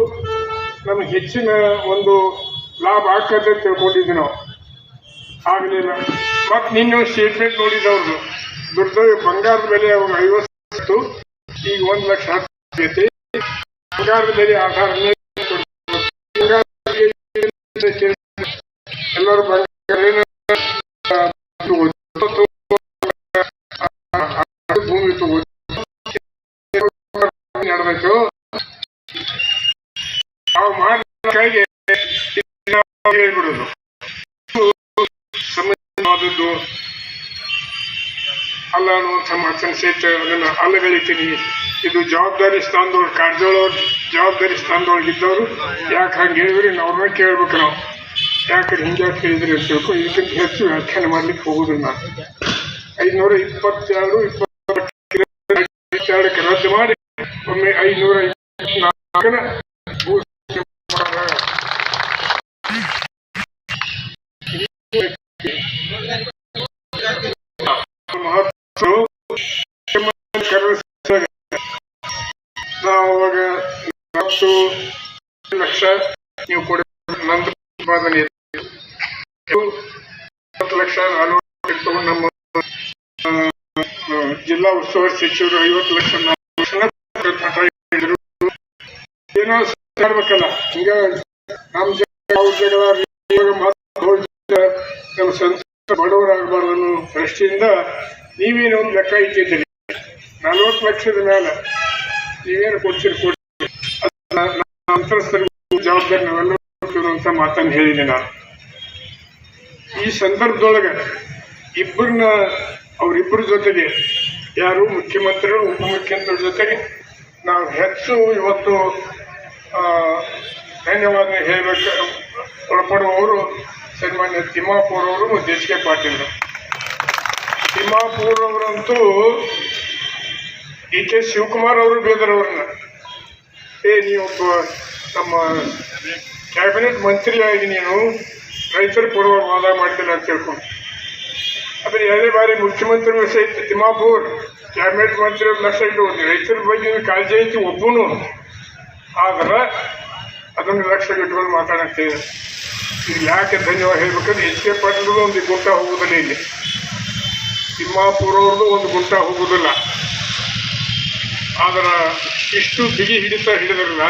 [SPEAKER 5] ನಮಗೆ ಹೆಚ್ಚಿನ ಒಂದು ಲಾಭ ಆಗ್ತದೆ ಅಂತ ತಿಳ್ಕೊಂಡಿದ್ವಿ ನಾವು, ಆಗಲಿಲ್ಲ. ಮತ್ತು ನಿನ್ನೆ ಸ್ಟೇಟ್ಮೆಂಟ್ ನೋಡಿದವ್ರದ್ದು ದುರ್ದೈವ ಬಂಗಾರದ ಬೆಲೆ ಅವಾಗ 50, ಈಗ 1,10,000 ಆಗೈತಿ. ಬಂಗಾರದ ಬೆಲೆ ಆಧಾರ ಮೇಲೆ ಎಲ್ಲರೂ ಭೂಮಿ ತಗೋದು ನಡೆದೈತು. ನಾವು ಮಾಡಿದಾಗೆ ಹೇಳ್ಬಿಡೋದು ಸಮಯವಾದದ್ದು ಅಲ್ಲ ಅನ್ನುವಂಥ ಮಾತನ್ನು ಸಹಿತ ಅದನ್ನು ಅಲ್ಲಗಳಿತೀನಿ. ಇದು ಜವಾಬ್ದಾರಿ ಸ್ಥಾನದವ್ರು, ಕಾರಜೋಳವ್ರು ಜವಾಬ್ದಾರಿ ಸ್ಥಾನದೊಳಗಿದ್ದವರು ಯಾಕೆ ಹಂಗೆ ಹೇಳಿದ್ರಿ ಅವ್ರನ್ನ ಕೇಳ್ಬೇಕು ನಾವು, ಯಾಕಂದ್ರೆ ಹಿಂಗೆ ಹೇಳಿದ್ರಿ ಅಂತ ತಿಳ್ಕೊ. ಇದಕ್ಕಿಂತ ಹೆಚ್ಚು ವ್ಯಾಖ್ಯಾನ ಮಾಡ್ಲಿಕ್ಕೆ ಹೋಗೋದಿಲ್ಲ. ನಾನು 522 ರದ್ದು ಮಾಡಿ ಒಮ್ಮೆ 524 ನಾವು ಅವಾಗ 10 ಲಕ್ಷ ನೀವು ಕೊಡ ನಂತರ ಉತ್ಪಾದನೆ 10 ಲಕ್ಷ 40 ತಗೊಂಡು ನಮ್ಮ ಜಿಲ್ಲಾ ಉಸ್ತುವಾರಿ ಸಚಿವರು 50 ಲಕ್ಷ ಏನೋ ಮಾಡ್ಬೇಕಲ್ಲ. ಹಿಂಗ ನಮ್ಮ ಜಗಳ ನಮ್ಮ ಸ್ವಂತ ಬಡವರಾಗಬಾರ್ದು ಅನ್ನೋ ದೃಷ್ಟಿಯಿಂದ ನೀವೇನು ಒಂದು ಲೆಕ್ಕ ಇಟ್ಟಿದ್ದೀರಿ. 40 ಲಕ್ಷದ ಮೇಲೆ ನೀವೇನು ಕೊಡ್ತೀರಿ ಅಂತರಸ್ಥರಿಗೂ ಜವಾಬ್ದಾರಿ ನಾವೆಲ್ಲರೂ ಅಂತ ಮಾತನ್ನು ಹೇಳಿದೆ ನಾನು. ಈ ಸಂದರ್ಭದೊಳಗೆ ಅವರಿಬ್ಬರ ಜೊತೆಗೆ ಯಾರು ಮುಖ್ಯಮಂತ್ರಿಗಳು ಉಪಮುಖ್ಯಮಂತ್ರಿಗಳ ಜೊತೆಗೆ ನಾವು ಹೆಚ್ಚು ಇವತ್ತು ಧನ್ಯವಾದ ಹೇಳಬೇಕು ಒಳಪಡುವವರು ಸನ್ಮಾನ್ಯ ತಿಮ್ಮಾಪುರ್ ಅವರು ಮತ್ತು ಎಚ್ ಕೆ ಪಾಟೀಲ್. ತಿಮ್ಮಾಪುರ್ ಅವರಂತೂ ಡಿ ಕೆ ಶಿವಕುಮಾರ್ ಅವರು ಬೇದರವ್ರನ್ನ ನೀವೊಬ್ಬ ನಮ್ಮ ಕ್ಯಾಬಿನೆಟ್ ಮಂತ್ರಿಯಾಗಿ ನೀನು ರೈತರ ಪರವಾಗಿ ವಾದ ಮಾಡ್ತಿಲ್ಲ ಅಂತ ತಿಳ್ಕೊಂಡು, ಆದರೆ 2 ಬಾರಿ ಮುಖ್ಯಮಂತ್ರಿಗಳು ಸಹಿತ ತಿಮ್ಮಾಪುರ್ ಕ್ಯಾಬಿನೆಟ್ ಮಂತ್ರಿ ಲಕ್ಷ ಇಟ್ಟು ರೈತರ ಬಗ್ಗೆ ಕಾಳಜಿ ಐತಿ ಒಬ್ಬನು, ಆದ್ರೆ ಅದನ್ನು ಲಕ್ಷ ಇಟ್ಕೊಂಡು ಮಾತಾಡಕ್ತಿದೆ. ಇದು ಯಾಕೆ ಧನ್ಯವಾದ ಹೇಳ್ಬೇಕಂದ್ರೆ ಎಚ್ ಕೆ ಪಾಟೀಲ್ ಒಂದು ಗುಂಟ ಹೋಗುವುದಿಲ್ಲ, ಇಲ್ಲಿ ತಿಮ್ಮಾಪುರ್ ಅವ್ರದ್ದು ಒಂದು ಗುಂಟ ಹೋಗುವುದಿಲ್ಲ. ಆದ್ರೆ ಇಷ್ಟು ಬಿಗಿ ಹಿಡಿದ್ರಲ್ಲ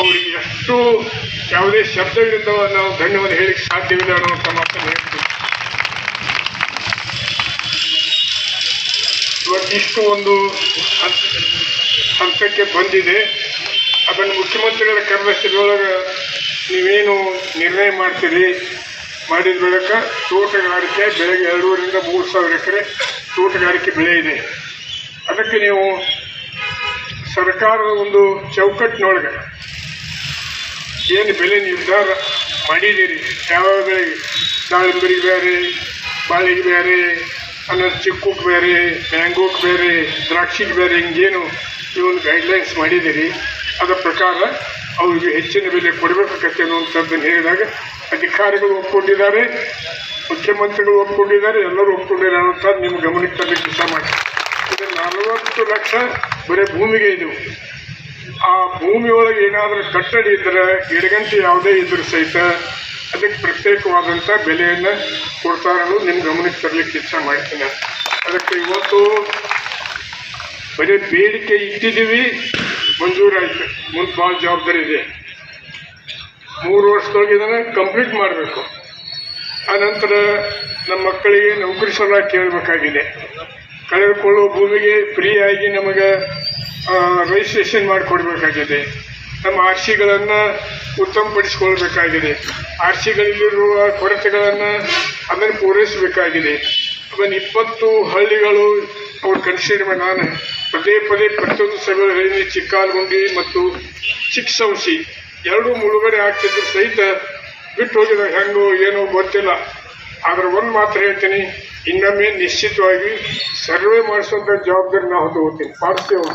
[SPEAKER 5] ಅವ್ರಿಗೆ ಎಷ್ಟು ಯಾವುದೇ ಶಬ್ದಗಳಿಂದ ನಾವು ಧನ್ಯವಾದ ಹೇಳಿಕ್ಕೆ ಸಾಧ್ಯವಿಲ್ಲ ಅನ್ನುವಂಥ ಮಾತನ್ನು ಹೇಳ್ತೀವಿ. ಇವತ್ತಿಷ್ಟು ಒಂದು ಹಂತಕ್ಕೆ ಬಂದಿದೆ. ಅದನ್ನು ಮುಖ್ಯಮಂತ್ರಿಗಳ ಕರೆದಷ್ಟೊಳಗೆ ನೀವೇನು ನಿರ್ಣಯ ಮಾಡ್ತೀರಿ ಮಾಡಿದ ಬಳಿಕ ತೋಟಗಾರಿಕೆ ಬೆಳೆಗೆ 2,500 3 ಸಾವಿರ ಎಕರೆ ತೋಟಗಾರಿಕೆ ಬೆಳೆ ಇದೆ. ಅದಕ್ಕೆ ನೀವು ಸರ್ಕಾರದ ಒಂದು ಚೌಕಟ್ಟಿನೊಳಗೆ ಏನು ಬೆಲೆ ನಿರ್ಧಾರ ಮಾಡಿದ್ದೀರಿ, ಯಾವ್ಯಾವ ಬೆಳೆಗೆ, ದಾಳಿಂಬರಿಗೆ ಬೇರೆ, ಬಾಳೆಗೆ ಬೇರೆ, ಆಮೇಲೆ ಚಿಕ್ಕಕ್ಕೆ ಬೇರೆ, ಮ್ಯಾಂಗೋಕ್ಕೆ ಬೇರೆ, ದ್ರಾಕ್ಷಿಗೆ ಬೇರೆ, ಹಿಂಗೇನು ಇವೊಂದು ಗೈಡ್ಲೈನ್ಸ್ ಮಾಡಿದ್ದೀರಿ ಅದರ ಪ್ರಕಾರ ಅವರಿಗೆ ಹೆಚ್ಚಿನ ಬೆಲೆ ಕೊಡಬೇಕಾಗತ್ತೆ ಅನ್ನುವಂಥದ್ದನ್ನು ಹೇಳಿದಾಗ ಅಧಿಕಾರಿಗಳು ಒಪ್ಕೊಂಡಿದ್ದಾರೆ, ಮುಖ್ಯಮಂತ್ರಿಗಳು ಒಪ್ಕೊಂಡಿದ್ದಾರೆ, ಎಲ್ಲರೂ ಒಪ್ಕೊಂಡಿದ್ದಾರೆ ಅನ್ನೋಂಥದ್ದು ನಿಮ್ಮ ಗಮನಕ್ಕೆ ತರಲಿಕ್ಕೆ ಕೆಲಸ ಮಾಡಿ. ಇದು 40 ಲಕ್ಷ ಬರೀ ಭೂಮಿಗೆ ಇದು. ಆ ಭೂಮಿಯೊಳಗೆ ಏನಾದರೂ ಕಟ್ಟಡ ಇದ್ದರೆ, ಗಿಡಗಂಟೆ ಯಾವುದೇ ಇದ್ರೂ ಸಹಿತ ಅದಕ್ಕೆ ಪ್ರತ್ಯೇಕವಾದಂಥ ಬೆಲೆಯನ್ನು ಕೊಡ್ತಾರೆ ಅನ್ನೋದು ನಿಮ್ಮ ಗಮನಕ್ಕೆ ತರಲಿಕ್ಕೆ ಇಚ್ಛೆ ಮಾಡ್ತೀನಿ. ಅದಕ್ಕೆ ಇವತ್ತು ಬರೀ ಬೇಡಿಕೆ ಇಟ್ಟಿದ್ದೀವಿ, ಮಂಜೂರಾಯಿತು. ಮುಂದೆ ಭಾಳ ಜವಾಬ್ದಾರಿ ಇದೆ. 3 ವರ್ಷದೊಳಗೆ ಇದನ್ನು ಕಂಪ್ಲೀಟ್ ಮಾಡಬೇಕು. ಆನಂತರ ನಮ್ಮ ಮಕ್ಕಳಿಗೆ ನೌಕರಿ ಸಲ ಕೇಳಬೇಕಾಗಿದೆ. ಕಳೆದುಕೊಳ್ಳುವ ಭೂಮಿಗೆ ಫ್ರೀಯಾಗಿ ನಮಗೆ ರಿಜಿಸ್ಟ್ರೇಷನ್ ಮಾಡಿಕೊಡ್ಬೇಕಾಗಿದೆ. ನಮ್ಮ ಆರ್ ಸಿಗಳನ್ನು ಉತ್ತಮಪಡಿಸಿಕೊಳ್ಬೇಕಾಗಿದೆ. ಆರ್ ಸಿಗಳಲ್ಲಿರುವ ಕೊರತೆಗಳನ್ನು ಅದನ್ನು ಪೂರೈಸಬೇಕಾಗಿದೆ. ಅವನ್ 20 ಹಳ್ಳಿಗಳು ಅವ್ರು ಕನ್ಸಿಡರ್ ಮಾಡಿ ನಾನು ಪದೇ ಪ್ರತಿಯೊಂದು ಸಭೆಗಳು ಹೇಳಿದ್ವಿ. ಚಿಕ್ಕಾಲಗುಂಡಿ ಮತ್ತು ಚಿಕ್ಕಸೌಸಿ ಎರಡೂ ಮುಳುಗಡೆ ಆಗ್ತಿದ್ರು ಸಹಿತ ಬಿಟ್ಟು ಹೋಗಿದಾಗ ಹೆಂಗೋ ಏನೋ ಗೊತ್ತಿಲ್ಲ. ಆದ್ರೆ ಒಂದು ಮಾತ್ರ ಹೇಳ್ತೀನಿ, ಇನ್ನೊಮ್ಮೆ ನಿಶ್ಚಿತವಾಗಿ ಸರ್ವೆ ಮಾಡಿಸುವಂಥ ಜವಾಬ್ದಾರಿ ನಾವು ತಗೋತೀನಿ, ಮಾಡಿಸ್ತೇವೆ.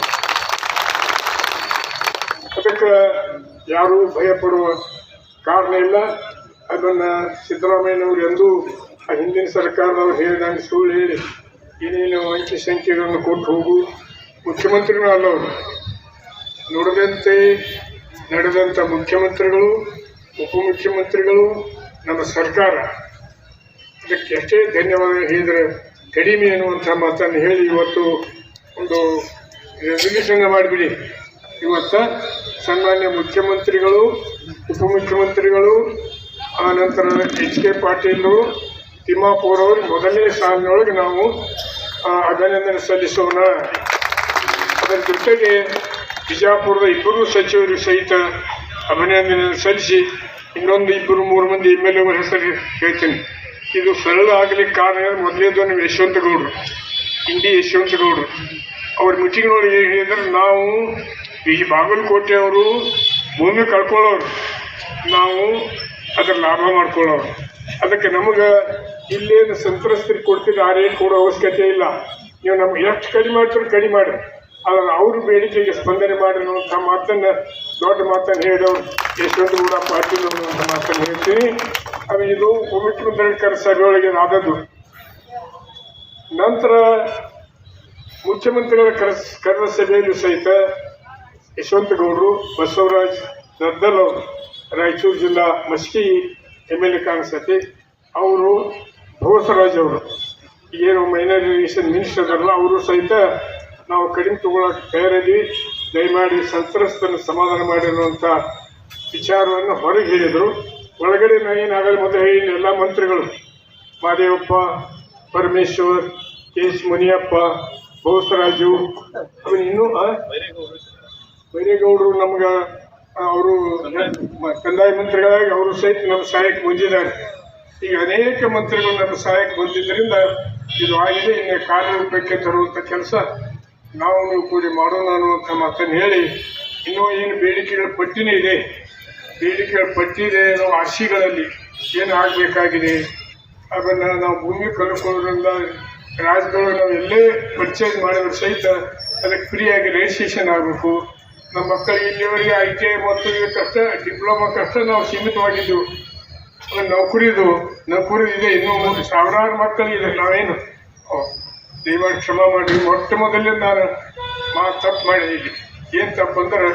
[SPEAKER 5] ಅದಕ್ಕೆ ಯಾರೂ ಭಯ ಪಡುವ ಕಾರಣ ಇಲ್ಲ. ಅದನ್ನು ಸಿದ್ದರಾಮಯ್ಯನವರು ಎಂದೂ ಆ ಹಿಂದಿನ ಸರ್ಕಾರದವ್ರು ಹೇಳಿದಂಗೆ ಸುಳ್ಳು ಹೇಳಿ ಏನೇನು ಅಂಕಿ ಸಂಖ್ಯೆಗಳನ್ನು ಕೊಟ್ಟು ಹೋಗು ಮುಖ್ಯಮಂತ್ರಿನೂ ಅಲ್ಲವರು. ನುಡಿದಂತೆ ನಡೆದಂಥ ಮುಖ್ಯಮಂತ್ರಿಗಳು, ಉಪಮುಖ್ಯಮಂತ್ರಿಗಳು, ನಮ್ಮ ಸರ್ಕಾರ ಅದಕ್ಕೆ ಎಷ್ಟೇ ಧನ್ಯವಾದ ಹೇಳಿದರೆ ಕಡಿಮೆ ಅನ್ನುವಂಥ ಮಾತನ್ನು ಹೇಳಿ ಇವತ್ತು ಒಂದು ರೆಸಲ್ಯೂಷನ್ ಮಾಡಿಬಿಡಿ. ಇವತ್ತು ಸನ್ಮಾನ್ಯ ಮುಖ್ಯಮಂತ್ರಿಗಳು, ಉಪಮುಖ್ಯಮಂತ್ರಿಗಳು, ಆನಂತರ HK ಪಾಟೀಲ್, ತಿಮ್ಮಾಪುರ್ ಅವ್ರಿಗೆ ಮೊದಲನೇ ಸಾಲಿನೊಳಗೆ ನಾವು ಅಭಿನಂದನೆ ಸಲ್ಲಿಸೋಣ. ಅದರ ಜೊತೆಗೆ ಬಿಜಾಪುರದ 2 ಸಚಿವರು ಸಹಿತ ಅಭಿನಂದನೆ ಸಲ್ಲಿಸಿ ಇನ್ನೊಂದು 2-3 ಮಂದಿ MLA ಅವರ ಹೆಸರು ಹೇಳ್ತೀನಿ. ಇದು ಸರಳ ಆಗಲಿಕ್ಕೆ ಕಾರಣ ಮೊದಲೇದು ನಮ್ಮ ಯಶವಂತಗೌಡರು, ಇಂಡಿ ಯಶವಂತಗೌಡರು ಅವ್ರ ಮೀಟಿಂಗ್ನೊಳಗೆ ಹೇಳಿದ್ರೆ, ನಾವು ಈ ಬಾಗಲಕೋಟೆಯವರು ಭೂಮಿ ಕಳ್ಕೊಳ್ಳೋರು, ನಾವು ಅದರ ಲಾಭ ಮಾಡ್ಕೊಳ್ಳೋರು. ಅದಕ್ಕೆ ನಮಗೆ ಇಲ್ಲೇನು ಸಂತ್ರಸ್ತರಿಗೆ ಕೊಡ್ತಿದ್ದು ಆ ರೇಟ್ ಕೊಡೋ ಅವಶ್ಯಕತೆ ಇಲ್ಲ. ನೀವು ನಮ್ಗೆ ಎಷ್ಟು ಕಡಿಮೆ ಮಾಡ್ತೀರೋ ಕಡಿಮೆ ಮಾಡಿ, ಅದನ್ನು ಅವ್ರ ಬೇಡಿಕೆಗೆ ಸ್ಪಂದನೆ ಮಾಡಿ ಅನ್ನುವಂಥ ಮಾತನ್ನು ದೊಡ್ಡ ಮಾತನ್ನು ಹೇಳಿದವರು ಯಶವಂತಗೌಡ ಪಾಟೀಲ್ ಅನ್ನುವಂಥ ಮಾತನ್ನು ಹೇಳ್ತೀನಿ. ಅದು ಇದು ಉಪಮುಖ್ಯಮಂತ್ರಿಗಳ ಸಭೆಯೊಳಗೆ ಆದದ್ದು. ನಂತರ ಮುಖ್ಯಮಂತ್ರಿಗಳ ಕರೆದ ಸಭೆಯಲ್ಲೂ ಸಹಿತ ಯಶವಂತಗೌಡರು, ಬಸವರಾಜ್ ದದ್ದಲ್ ಅವರು, ರಾಯಚೂರು ಜಿಲ್ಲಾ ಮಸ್ಕಿ MLA ಕಾಣಿಸ್ತೈತಿ, ಅವರು ಭೋಸರಾಜ್ ಅವರು ಏನು ಮೈನಾರಿಟೇಷನ್ ಮಿನಿಸ್ಟರ್ ಅದರಲ್ಲ, ಅವರು ಸಹಿತ ನಾವು ಕಡಿಮೆ ತಗೊಳ್ಳೋಕೆ ತಯಾರಿದ್ದೀವಿ, ದಯಮಾಡಿ ಸಂತ್ರಸ್ತನ ಸಮಾಧಾನ ಮಾಡಿರುವಂಥ ವಿಚಾರವನ್ನು ಹೊರಗೆ ಹೇಳಿದರು. ಒಳಗಡೆ ಏನಾಗಲಿ ಮೊದಲು ಹೇಳಿದ ಎಲ್ಲ ಮಂತ್ರಿಗಳು ಮಾದೇವಪ್ಪ, ಪರಮೇಶ್ವರ್, KS ಮುನಿಯಪ್ಪ, ಬೋಸರಾಜು, ಆಮೇಲೆ ಇನ್ನೂ ಬೈರೇಗೌಡರು ನಮ್ಗೆ ಅವರು ಕಂದಾಯ ಮಂತ್ರಿಗಳಾಗಿ ಅವರು ಸಹಿತ ನಮ್ಮ ಸಹಾಯಕ್ಕೆ ಬಂದಿದ್ದಾರೆ. ಈಗ ಅನೇಕ ಮಂತ್ರಿಗಳು ನಮ್ಮ ಸಹಾಯಕ್ಕೆ ಬಂದಿದ್ದರಿಂದ ಇದು ಆಗಿದೆ. ಇನ್ನು ಕಾರ್ಯರೂಪಕ್ಕೆ ತರುವಂಥ ಕೆಲಸ ನಾವು ನೀವು ಕೂಡಿ ಮಾಡೋಣ ಅನ್ನುವಂಥ ಮಾತನ್ನು ಹೇಳಿ, ಇನ್ನೂ ಏನು ಬೇಡಿಕೆಗಳ ಪಟ್ಟಿನೇ ಇದೆ, ಬೇಡಿಕೆಗಳ ಪಟ್ಟಿ ಇದೆ. ನಾವು RCಗಳಲ್ಲಿ ಏನು ಆಗಬೇಕಾಗಿದೆ ಅದನ್ನು ನಾವು ಭೂಮಿ ಕಳ್ಕೊಳ್ಳೋದ್ರಿಂದ ರಾಜ್ಯದೊಳಗೆ ನಾವು ಎಲ್ಲೇ ಪರ್ಚೇಸ್ ಮಾಡಿದ್ರು ಸಹಿತ ಅದಕ್ಕೆ ಫ್ರೀಯಾಗಿ ರಿಜಿಸ್ಟ್ರೇಷನ್ ಆಗಬೇಕು. ನಮ್ಮ ಮಕ್ಕಳಿಗೆ ಇಲ್ಲಿವರೆಗೆ ITI ಮತ್ತು ಕಷ್ಟ, ಡಿಪ್ಲೊಮಾ ಕಷ್ಟ ನಾವು ಸೀಮಿತವಾಗಿದ್ದೆವು. ನೌಕರಿದು ಇದೆ, ಇನ್ನೂ ಸಾವಿರಾರು ಮಕ್ಕಳಿದೆ. ನಾವೇನು ದಯಮಾಡಿ ಕ್ಷಮಾ ಮಾಡಿ. ಮೊಟ್ಟ ಮೊದಲೇ ನಾನು ತಪ್ಪು ಮಾಡಿದ್ದೀನಿ. ಏನು ತಪ್ಪು ಅಂದ್ರೆ,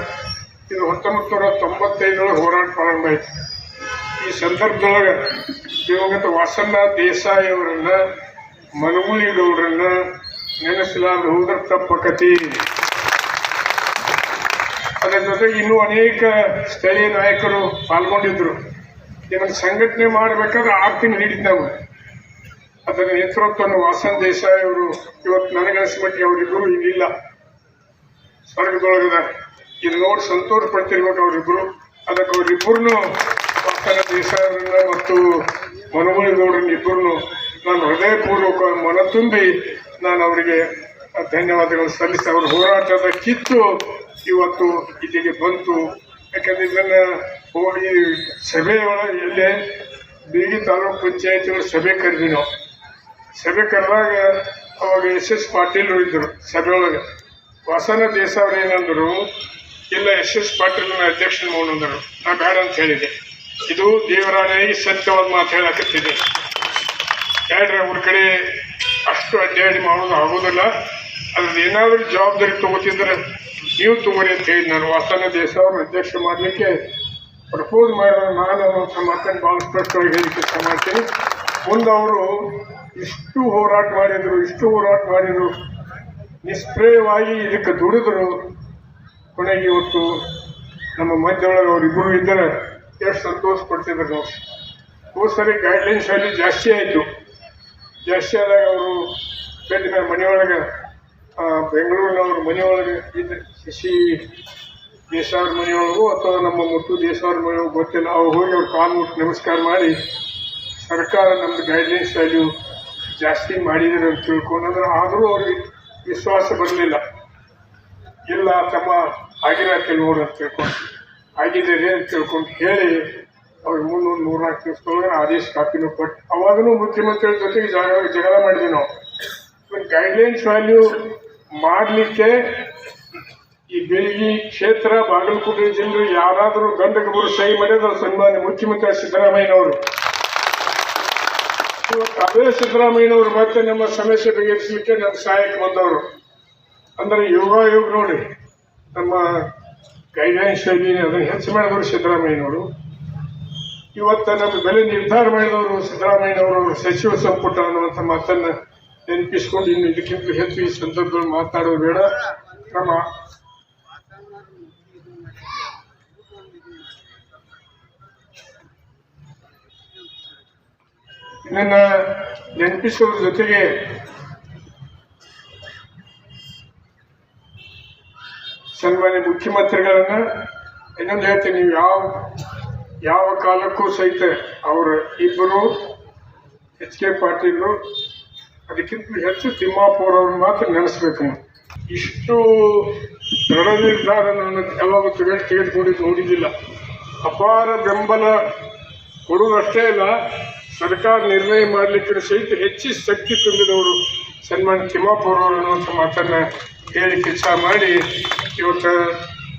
[SPEAKER 5] ಇದು 1995 ಹೋರಾಟ ಪ್ರಾರಂಭ ಆಯಿತು. ಈ ಸಂದರ್ಭದೊಳಗೆ ದಿವಂಗತ ವಾಸಣ್ಣ ದೇಸಾಯಿ ಅವರನ್ನ, ಮನಗೂಳಿಗೌಡರನ್ನ ನೆನೆಸಲಾರದೆ ಹೋದ್ರೆ ತಪ್ಪಕತಿ. ಅದರ ಜೊತೆಗೆ ಇನ್ನೂ ಅನೇಕ ಸ್ಥಳೀಯ ನಾಯಕರು ಪಾಲ್ಗೊಂಡಿದ್ದರು. ಇದನ್ನು ಸಂಘಟನೆ ಮಾಡಬೇಕಾದ್ರೆ 6 ತಿಂಗಳು ಹಿಡಿದು ನಾವು ಅದರ ನೇತೃತ್ವವನ್ನು ವಾಸನ್ ದೇಸಾಯಿ ಅವರು ಇವತ್ತು ನನಗನಿಸಿದ ಮಟ್ಟಿಗೆ ಅವರಿಬ್ಬರು ಇಲ್ಲಿಲ್ಲ, ಸ್ವರ್ಗದೊಳಗಿದ್ದಾರೆ. ಇದು ನೋಡಿ ಸಂತೋಷ ಪಡ್ತಿರ್ಬೇಕು ಅವರಿಬ್ಬರು. ಅದಕ್ಕೆ ಅವರಿಬ್ಬರನ್ನು ವಾಸನ ದೇಸಾಯಿ ಅವರನ್ನ ಮತ್ತು ಮನಗೂಳಿಗೌಡರನ್ನ ಇಬ್ಬರನ್ನು ನಾನು ಹೃದಯಪೂರ್ವಕ ಮನ ತುಂಬಿ ನಾನು ಅವರಿಗೆ ಧನ್ಯವಾದಗಳು ಸಲ್ಲಿಸಿ, ಅವರ ಹೋರಾಟದ ಕಿತ್ತು ಇವತ್ತು ಇಲ್ಲಿಗೆ ಬಂತು. ಯಾಕಂದರೆ ಇದನ್ನು ಹೋಗಿ ಸಭೆಯೊಳಗೆ ಎಲ್ಲೇ ಬೀಗಿ ತಾಲೂಕು ಪಂಚಾಯತಿಗಳ ಸಭೆ ಕರೆದ್ವಿ ನಾವು. ಸಭೆ ಕರೆದಾಗ ಅವಾಗ SS ಪಾಟೀಲ್ರು ಇದ್ದರು ಸಭೆಯೊಳಗೆ. ವಾಸನ ದೇಸಾಯಿ ಅವ್ರು ಏನಂದರು, ಇಲ್ಲ SS ಪಾಟೀಲ್ನ ಅಧ್ಯಕ್ಷನ ಮಾಡೋಂದರು. ನಾ ಬೇಡ ಅಂತ ಹೇಳಿದೆ. ಇದು ದೇವರಾಣಿಗೆ ಸತ್ಯವಾದ ಮಾತು ಹೇಳಕತ್ತಿದೆ. ಯಾಡ್ರೆ ಅವ್ರ ಕಡೆ ಅಷ್ಟು ಅಡ್ಡಾಡಿ ಮಾಡೋದು ಆಗೋದಿಲ್ಲ. ಅದ್ರದ್ದು ಏನಾದರೂ ಜವಾಬ್ದಾರಿ ತಗೋತಿದ್ರೆ ನೀವು ತಗೋರಿ ಅಂತ ಹೇಳಿ ನಾನು ವಾಸನ ದೇಸಾಯಿ ಅವ್ರ ಅಧ್ಯಕ್ಷ ಮಾಡಲಿಕ್ಕೆ ಪ್ರಪೋಸ್ ಮಾಡಿದ್ರೆ ನಾನು ಅನ್ನೋಂಥ ಮಾತನ್ನು ಭಾಳ ಸ್ಪಷ್ಟವಾಗಿ ಹೇಳಿಕೆ ಇಷ್ಟ ಮಾಡ್ತೀನಿ. ಮುಂದೆ ಅವರು ಇಷ್ಟು ಹೋರಾಟ ಮಾಡಿದರು, ನಿಷ್ಪ್ರಯವಾಗಿ ಇದಕ್ಕೆ ದುಡಿದ್ರು. ಕೊನೆಗೆ ಇವತ್ತು ನಮ್ಮ ಮಧ್ಯೊಳಗೆ ಅವರಿಬ್ಬರು ಇದ್ದರೆ ಎಷ್ಟು ಸಂತೋಷ ಪಡ್ತಿದ್ರು ನಾವು. ಹೋದ ಸರಿ ಗೈಡ್ಲೈನ್ಸ್ ಅಲ್ಲಿ ಜಾಸ್ತಿ ಆಯಿತು. ಜಾಸ್ತಿ ಆದಾಗ ಅವರು ಬೆನ್ನ ಮನೆಯೊಳಗೆ ಬೆಂಗಳೂರಿನವ್ರ ಮನೆಯೊಳಗೆ ಇದ್ದು ಶಶಿ ದೇಸಾಯಿ ಅವ್ರ ಮನೆಯೊಳಗೂ ಅಥವಾ ನಮ್ಮ ಮುತ್ತು ದೇಸಾಯಿ ಅವ್ರ ಮನೆಯೊಳಗೂ ಗೊತ್ತಿಲ್ಲ. ಅವ್ರು ಹೋಗಿ ಅವ್ರ ಕಾಲು ಮುಟ್ಟು ನಮಸ್ಕಾರ ಮಾಡಿ, ಸರ್ಕಾರ ನಮ್ಮದು ಗೈಡ್ಲೈನ್ಸ್ ವ್ಯಾಲ್ಯೂ ಜಾಸ್ತಿ ಮಾಡಿದ್ರು ಅಂತ ತಿಳ್ಕೊಂಡ್ರೆ ಆದರೂ ಅವ್ರಿಗೆ ವಿಶ್ವಾಸ ಬರಲಿಲ್ಲ. ಇಲ್ಲ ತಮ್ಮ ಆಗಿರತ್ತೆ ನೋಡು ಅಂತ ತಿಳ್ಕೊಂಡು ಆಗಿದ್ದೇನೆ ಅಂತ ತಿಳ್ಕೊಂಡು ಹೇಳಿ ಅವ್ರಿಗೆ 300-400 ದಿವಸದೊಳಗೆ ಆದೇಶ ಕಾಪಿನೂ ಕೊಟ್ಟು ಅವಾಗೂ ಮುಖ್ಯಮಂತ್ರಿಗಳ ಜೊತೆಗೆ ಜಗಳ ಮಾಡಿದ್ವಿ ನಾವು. ಗೈಡ್ಲೈನ್ಸ್ ವ್ಯಾಲ್ಯೂ ಮಾಡಲಿಕ್ಕೆ ಈ ಬೆಳಗಿ ಕ್ಷೇತ್ರ ಬಾಗಲಕೋಟೆ ಜಿಲ್ಲೆ ಯಾರಾದರೂ ಗಂಡಗಬರು ಸಹಿ ಮಾಡಿದ್ರೆ ಸನ್ಮಾನ್ಯ ಮುಖ್ಯಮಂತ್ರಿ ಸಿದ್ದರಾಮಯ್ಯನವರು. ಇವತ್ತು ಅದೇ ಸಿದ್ದರಾಮಯ್ಯನವರು ಮತ್ತೆ ನಮ್ಮ ಸಮಸ್ಯೆ ಬಗೆಹರಿಸಲಿಕ್ಕೆ ನಮ್ಮ ಸಹಾಯಕ್ಕೆ ಬಂದವರು. ಅಂದರೆ ಯೋಗ ನೋಡಿ ನಮ್ಮ ಗೈಡ್ಲೈನ್ಸ್ ಅದನ್ನು ಹೆಚ್ಚು ಮಾಡಿದವರು ಸಿದ್ದರಾಮಯ್ಯನವರು. ಇವತ್ತು ನಮ್ಮ ಬೆಲೆ ನಿರ್ಧಾರ ಮಾಡಿದವರು ಸಿದ್ದರಾಮಯ್ಯನವರು ಸಚಿವ ಸಂಪುಟ ಅನ್ನುವಂಥ ಮಾತನ್ನು ನೆನಪಿಸ್ಕೊಂಡು ಇನ್ನು ಇದಕ್ಕಿಂತ ಹೆಚ್ಚು ಈ ಸಂದರ್ಭದಲ್ಲಿ ಮಾತನಾಡೋದು ಬೇಡ. ನಮ್ಮ ಇದನ್ನ ನೆನಪಿಸೋದ್ರ ಜೊತೆಗೆ ಸನ್ಮಾನ್ಯ ಮುಖ್ಯಮಂತ್ರಿಗಳನ್ನ ಇನ್ನೊಂದು ಹೇಳ್ತೀನಿ, ನೀವು ಯಾವ ಕಾಲಕ್ಕೂ ಸಹಿತ ಅವರ ಇಬ್ಬರು ಎಚ್ ಕೆ ಪಾಟೀಲ್ ಅದಕ್ಕಿಂತ ಹೆಚ್ಚು ತಿಮ್ಮಾಪುರ ಅವ್ರನ್ನ ಮಾತ್ರ ನೆನೆಸ್ಬೇಕು. ಇಷ್ಟು ದೃಢ ನಿರ್ಧಾರ ನಾನು ಯಾವಾಗ ತೆಗೆದುಕೊಂಡಿದ್ದು ನೋಡಿದ್ದಿಲ್ಲ. ಅಪಾರ ಬೆಂಬಲ ಕೊಡುವುದಷ್ಟೇ ಅಲ್ಲ, ಸರ್ಕಾರ ನಿರ್ಣಯ ಮಾಡಲಿಕ್ಕೆ ಸಹಿತ ಹೆಚ್ಚು ಶಕ್ತಿ ತುಂಬಿದವರು ಸನ್ಮಾನ್ಯ ತಿಮ್ಮಾಪುರ ಅವರು ಅನ್ನುವಂಥ ಮಾತನ್ನು ಹೇಳಿ ಕೆಲಸ ಮಾಡಿ ಇವತ್ತು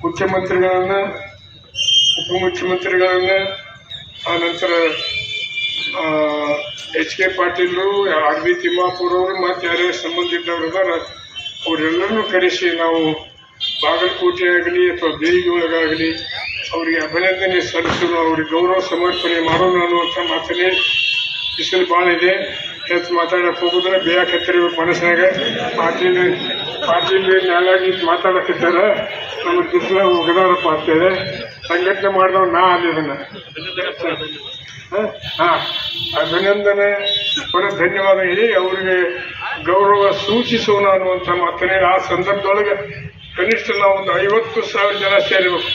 [SPEAKER 5] ಮುಖ್ಯಮಂತ್ರಿಗಳನ್ನು, ಉಪಮುಖ್ಯಮಂತ್ರಿಗಳನ್ನು, ಆನಂತರ H K Patil, R B Timmapur ಅವರು ಮತ್ತು ಯಾರ್ಯಾರು ಸಂಬಂಧಿದ್ದವರು ಇದ್ದಾರೆ ಅವರೆಲ್ಲರನ್ನೂ ಕರೆಸಿ ನಾವು ಬಾಗಲಕೋಟೆ ಆಗಲಿ ಅಥವಾ ಬೇಲಿಗೆ ಒಳಗಾಗಲಿ ಅವರಿಗೆ ಅಭಿನಂದನೆ ಸಲ್ಲಿಸೋದು, ಅವ್ರಿಗೆ ಗೌರವ ಸಮರ್ಪಣೆ ಮಾಡೋಣ ಅನ್ನುವಂಥ ಮಾತನ್ನೇ ಬಿಸಿಲು ಭಾಳ ಇದೆ. ಹೆಚ್ಚು ಮಾತಾಡಕ್ಕೆ ಹೋಗಿದ್ರೆ ಬೇಯಾಕತ್ತಿರ್ಬೇಕು ಮನಸ್ಸಿನಾಗ. ಪಾಟೀಲ್ ನ್ಯಾಯಾಗಿ ಮಾತಾಡಕತ್ತಾರ, ನಮ್ಮ ಬಿಸಿಲ ಒಗದಾರಪ್ಪ ಅಂತೇಳಿ ಸಂಘಟನೆ ಮಾಡಿದವ್ರು ನಾ ಅಲ್ಲಿ ಇದನ್ನು ಅಭಿನಂದನೆ ಧನ್ಯವಾದ ಹೇಳಿ ಅವರಿಗೆ ಗೌರವ ಸೂಚಿಸೋಣ ಅನ್ನುವಂಥ ಮಾತನ್ನೇ ಆ ಸಂದರ್ಭದೊಳಗೆ ಕನಿಷ್ಠ ನಾವು ಒಂದು 50,000 ಜನ ಸೇರಬೇಕು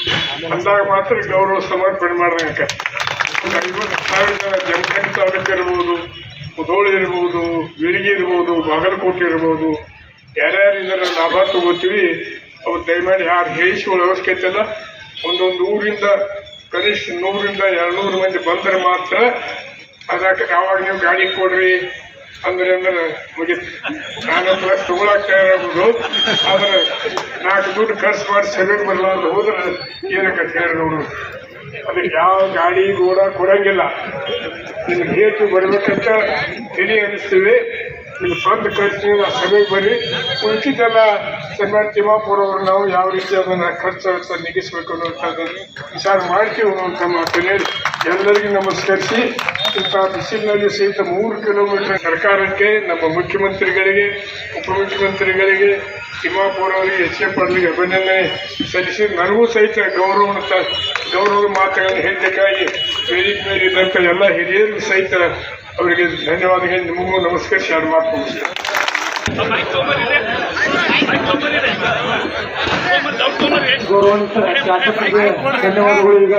[SPEAKER 5] ಅಂದಾಗ ಮಾತ್ರ ಗೌರವ ಸಮರ್ಪಣೆ ಮಾಡ್ದಂಗೆ. ಒಂದು 50,000 ಜನ ಜಮಖಂಡಿ ತಾಲೂಕು ಇರ್ಬೋದು, ಮುಧೋಳಿ ಇರ್ಬೋದು, ಬೀಳಗಿ ಇರ್ಬೋದು, ಬಾಗಲಕೋಟೆ ಇರ್ಬೋದು, ಯಾರ್ಯಾರು ಇದರ ಲಾಭ ತಗೋತೀವಿ ಅವ್ರು ದಯಮಾಡಿ ಯಾರು ಹೇಳಿಸುವ ಅವಶ್ಯಕತೆ ಇಲ್ಲ. ಒಂದೊಂದು ಊರಿಂದ ಕನಿಷ್ಠ 100-200 ಮಂದಿ ಬಂದರೆ ಮಾತ್ರ ಅದಕ್ಕೆ ಯಾವಾಗ ನೀವು ಗಾಡಿ ಕೊಡ್ರಿ ಅಂದ್ರೆ ಮುಗಿತು. ನಾನೊಂದು ಲಕ್ಷ ತಗೊಳಕ್ಕೆ ಇರಬಹುದು, ಆದ್ರೆ 4 ದುಡ್ಡು ಖರ್ಚು ಮಾಡಿ ಸಭೆಗೆ ಬರಲ್ಲ ಅಂತ ಹೋದ್ರೆ ಏನಕ್ಕೆ ಹೇಳಿ ನೋಡು. ಅದಕ್ಕೆ ಯಾವ ಗಾಡಿ ಕೂಡ ಕೊಡಂಗಿಲ್ಲ. ನಿಮ್ಗೆ ಹೇಟು ಬರ್ಬೇಕಂತ ತಿಳಿ ಅನ್ನಿಸ್ತೀವಿ. ನಿಮ್ಮ ಸ್ವಂತ ಖರ್ಚಿನಿಂದ ಸಭೆಗೆ ಬರ್ರಿ. ಉಳಿಸಿದ್ದೆಲ್ಲ ಸನ್ಮಾನ್ಯ ತಿಮ್ಮಾಪುರ ಅವರು ನಾವು ಯಾವ ರೀತಿ ಅದನ್ನು ಖರ್ಚು ನಿಗಿಸ್ಬೇಕು ಅನ್ನುವಂಥದ್ದನ್ನು ವಿಚಾರ ಮಾಡ್ತೀವಿ ಅನ್ನುವಂಥ ಮಾತನ್ನೇ ಎಲ್ಲರಿಗೂ ನಮಸ್ಕರಿಸಿ, ಇಂಥ ಬಿಸಿಲಿನಲ್ಲಿ ಸಹಿತ 3 ಕಿಲೋಮೀಟರ್ ಸರ್ಕಾರಕ್ಕೆ, ನಮ್ಮ ಮುಖ್ಯಮಂತ್ರಿಗಳಿಗೆ, ಉಪಮುಖ್ಯಮಂತ್ರಿಗಳಿಗೆ, ತಿಮ್ಮಾಪುರ ಅವರಿಗೆ, ಎಚ್ ಕೆ ಪಾಟೀಲ್ಗೆ ಅಭಿನಂದನೆ ಸಲ್ಲಿಸಿ ನನಗೂ ಸಹಿತ ಗೌರವದ ಮಾತುಗಳನ್ನು ಹೇಳಲಿಕ್ಕಾಗಿ ವೇದಿಕೆ ಮೇಲೆ ಇದ್ದಂಥ ಎಲ್ಲ ಹಿರಿಯರು ಸಹಿತ ಅವರಿಗೆ ಧನ್ಯವಾದಗಳು. ನಿಮಗೂ ನಮಸ್ಕರಿಸಿ ಯಾರು ಮಾತುಕೊಳ್ತೀನಿ.
[SPEAKER 1] ಗೌರವಾನ್ವಿತ ಶಾಸಕರಿಗೆ ಧನ್ಯವಾದಗಳು. ಈಗ